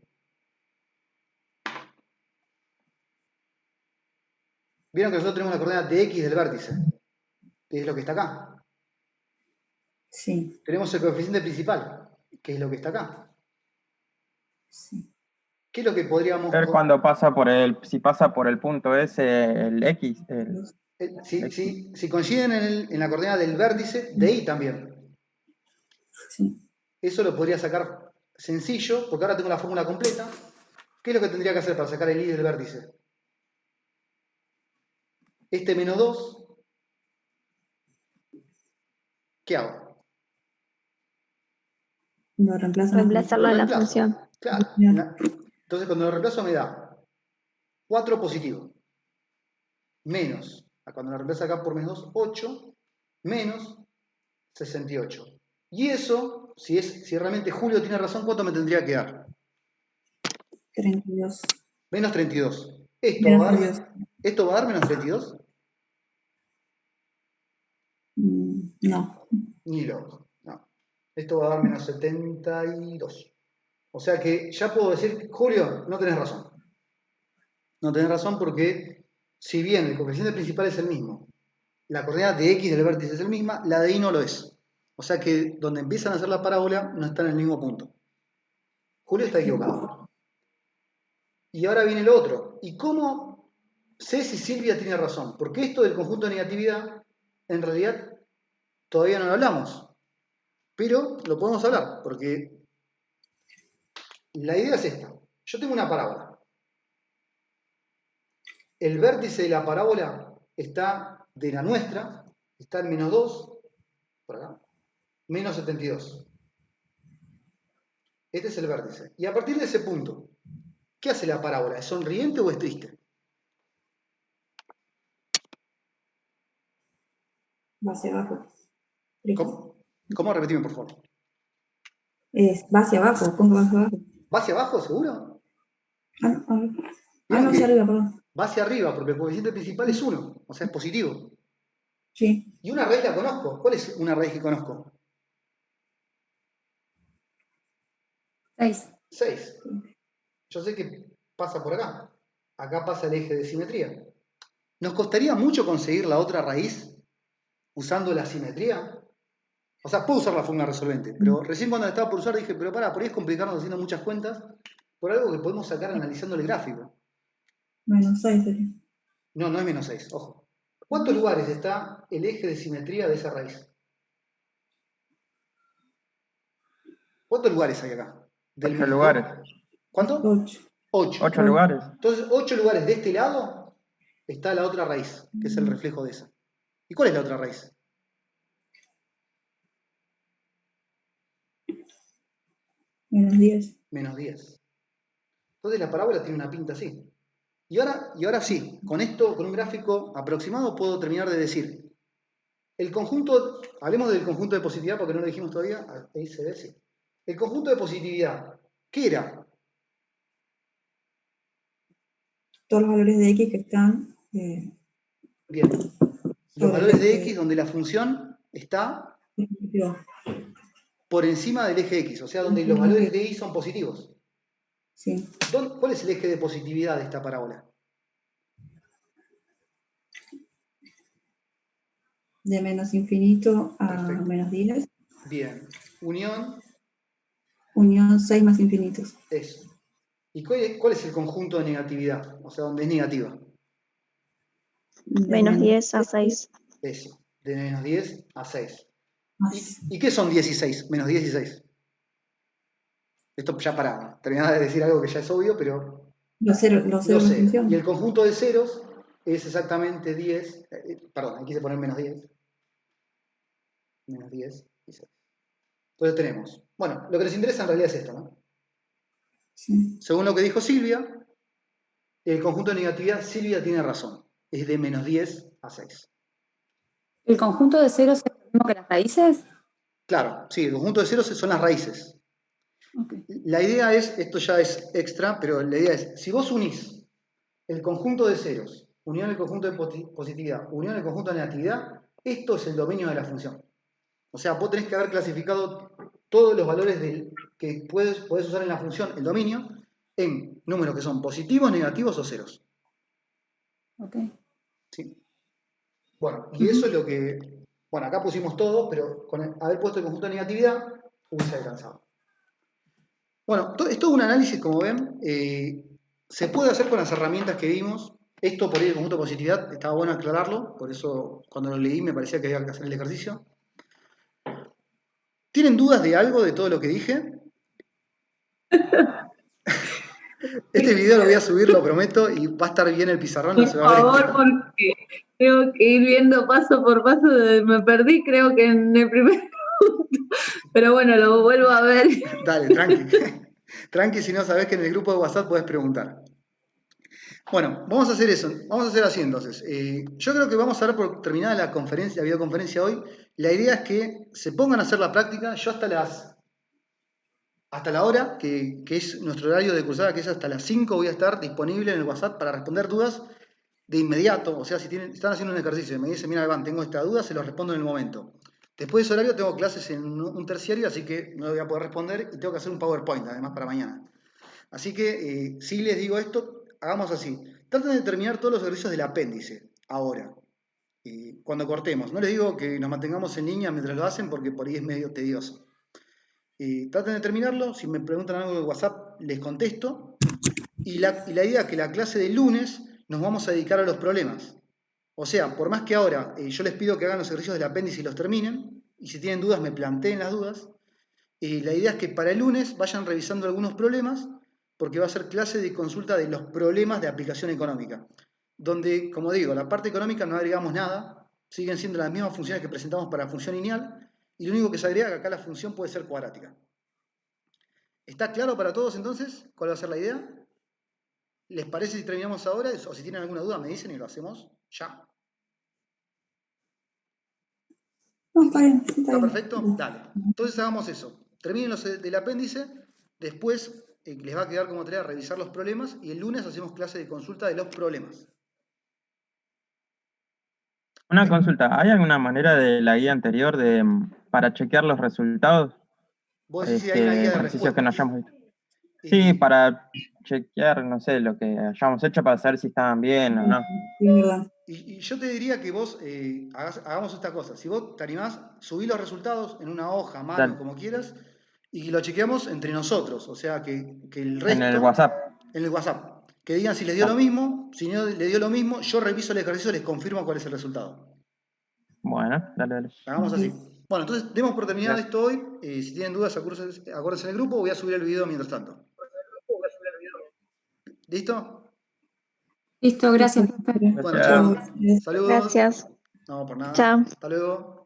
Vieron que nosotros tenemos la coordenada de x del vértice, que es lo que está acá. Sí. Tenemos el coeficiente principal, que es lo que está acá. Sí. ¿Qué es lo que podríamos... Ver cuando pasa por si pasa por el punto S, el X. Si coinciden en la coordenada del vértice, de y también. Sí. Eso lo podría sacar sencillo, porque ahora tengo la fórmula completa. ¿Qué es lo que tendría que hacer para sacar el y del vértice? Este menos 2, ¿qué hago? Lo reemplazo. Reemplazarlo Lo en la reemplazo. función. Claro. Entonces cuando lo reemplazo me da 4 positivo, menos, cuando lo reemplazo acá por menos 2, 8, menos 68. Y eso, si realmente Julio tiene razón, ¿cuánto me tendría que dar? 32. Menos 32. Menos 32. ¿Esto va a dar menos 32? No. Ni loco. No. Esto va a dar menos 72. O sea que ya puedo decir, Julio, no tenés razón. No tenés razón porque, si bien el coeficiente principal es el mismo, la coordenada de x del vértice es el misma, la de y no lo es. O sea que donde empiezan a hacer la parábola no están en el mismo punto. Julio está equivocado. Y ahora viene lo otro. ¿Y cómo sé si Silvia tiene razón? Porque esto del conjunto de negatividad, en realidad, todavía no lo hablamos. Pero lo podemos hablar, porque la idea es esta. Yo tengo una parábola. El vértice de la parábola está de la nuestra, está en menos 2, por acá, menos 72. Este es el vértice. Y a partir de ese punto, ¿qué hace la parábola? ¿Es sonriente o es triste? Va hacia abajo. ¿Cómo? Repetime, por favor. Va hacia abajo. ¿Cómo va hacia abajo? ¿Va hacia abajo, seguro? No, Vieron hacia que arriba, perdón. va hacia arriba, porque el coeficiente principal es 1, o sea, es positivo. Sí. Y una raíz la conozco. ¿Cuál es una raíz que conozco? 6. 6. Yo sé que pasa por acá. Acá pasa el eje de simetría. ¿Nos costaría mucho conseguir la otra raíz usando la simetría? O sea, puedo usar la fórmula resolvente, pero recién cuando la estaba por usar dije, pero pará, por ahí es complicarnos haciendo muchas cuentas por algo que podemos sacar analizando el gráfico. Menos 6 sería. No, no es menos 6, ojo. ¿Cuántos lugares está el eje de simetría de esa raíz? ¿Cuántos lugares hay acá? 8 lugares. ¿Cuánto? 8. 8. 8 lugares. Entonces, 8 lugares de este lado está la otra raíz, que es el reflejo de esa. ¿Y cuál es la otra raíz? Menos 10. Menos 10. Entonces la parábola tiene una pinta así. Y ahora sí, con esto, con un gráfico aproximado, puedo terminar de decir, el conjunto, hablemos del conjunto de positividad porque no lo dijimos todavía, ahí se ve, sí. El conjunto de positividad, ¿qué era? Todos los valores de X que están Bien, los valores de X donde la función está por encima del eje X, o sea, donde los valores de Y son positivos. Sí. ¿Cuál es el eje de positividad de esta parábola? De menos infinito a Perfecto. menos 10. Bien, unión, Unión 6 más infinitos. eso. ¿Y cuál es el conjunto de negatividad? O sea, donde es negativa. Menos 10 a 6. Eso, de menos 10 a 6. Más. ¿Y qué son 10 y 6? Menos 10 y 6. Esto ya para terminar de decir algo que ya es obvio, pero Los ceros lo de sé. función. Y el conjunto de ceros es exactamente 10, perdón, aquí quise poner menos 10. Menos 10 y 6. Entonces tenemos, bueno, lo que les interesa en realidad es esto, ¿no? Sí. Según lo que dijo Silvia, el conjunto de negatividad, Silvia tiene razón, es de menos 10 a 6. ¿El conjunto de ceros es lo mismo que las raíces? Claro, sí, el conjunto de ceros son las raíces. Okay. La idea es, esto ya es extra, pero la idea es, si vos unís el conjunto de ceros, unión el conjunto de positividad, unión el conjunto de negatividad, esto es el dominio de la función. O sea, vos tenés que haber clasificado todos los valores que podés usar en la función, el dominio, en números que son positivos, negativos o ceros. Ok. ¿Sí? Bueno, y eso es lo que... Bueno, acá pusimos todo, pero con haber puesto el conjunto de negatividad, hubiese alcanzado. Bueno, esto es un análisis, como ven, se puede hacer con las herramientas que vimos. Esto por ahí el conjunto de positividad, estaba bueno aclararlo, por eso cuando lo leí me parecía que había que hacer el ejercicio. ¿Tienen dudas de algo de todo lo que dije? Este video lo voy a subir, lo prometo, y va a estar bien el pizarrón, no Por se va a ver favor, espejo. porque tengo que ir viendo paso por paso. Me perdí, creo que en el primer punto. Pero bueno, lo vuelvo a ver. Dale, tranqui. Tranqui, si no sabés que en el grupo de WhatsApp podés preguntar. Bueno, vamos a hacer eso. Vamos a hacer así entonces. Yo creo que vamos a dar por terminada la conferencia, la videoconferencia hoy. La idea es que se pongan a hacer la práctica. Yo hasta la hora, que es nuestro horario de cursada, que es hasta las 5, voy a estar disponible en el WhatsApp para responder dudas de inmediato. O sea, si están haciendo un ejercicio y me dicen, mira, Iván, tengo esta duda, se los respondo en el momento. Después de ese horario tengo clases en un terciario, así que no voy a poder responder y tengo que hacer un PowerPoint además para mañana. Así que si les digo esto, hagamos así. Traten de terminar todos los ejercicios del apéndice ahora, cuando cortemos. No les digo que nos mantengamos en línea mientras lo hacen porque por ahí es medio tedioso. Traten de terminarlo. Si me preguntan algo de WhatsApp, les contesto. Y la idea es que la clase del lunes nos vamos a dedicar a los problemas. O sea, por más que ahora yo les pido que hagan los ejercicios del apéndice y los terminen, y si tienen dudas me planteen las dudas, la idea es que para el lunes vayan revisando algunos problemas, porque va a ser clase de consulta de los problemas de aplicación económica, donde, como digo, la parte económica no agregamos nada, siguen siendo las mismas funciones que presentamos para la función lineal, y lo único que se agrega es que acá la función puede ser cuadrática. ¿Está claro para todos entonces cuál va a ser la idea? ¿Les parece si terminamos ahora? O si tienen alguna duda me dicen y lo hacemos ya. No, está bien. ¿Está perfecto? Dale. Entonces hagamos eso. Terminen los del apéndice, después les va a quedar como tarea revisar los problemas y el lunes hacemos clase de consulta de los problemas. Una consulta, ¿hay alguna manera de la guía anterior para chequear los resultados? Vos decís si hay una guía de Ejercicios que no respuestas. hayamos visto. Sí, para chequear, no sé, lo que hayamos hecho para saber si estaban bien o no. Sí, es verdad. Y yo te diría que vos hagamos esta cosa. Si vos te animás, subí los resultados en una hoja, a mano, Dale. como quieras, y lo chequeamos entre nosotros. O sea, que el resto... En el WhatsApp. En el WhatsApp. Que digan si les dio lo mismo, si no les dio lo mismo, yo reviso el ejercicio y les confirmo cuál es el resultado. Bueno, dale. Hagamos así. Bueno, entonces demos por terminado Gracias. esto hoy. Si tienen dudas, acuérdense en el grupo. Voy a subir el video mientras tanto. ¿Listo? Listo, gracias. Bueno, Chao. chao. Saludos. Gracias. No, por nada. Chao. Hasta luego.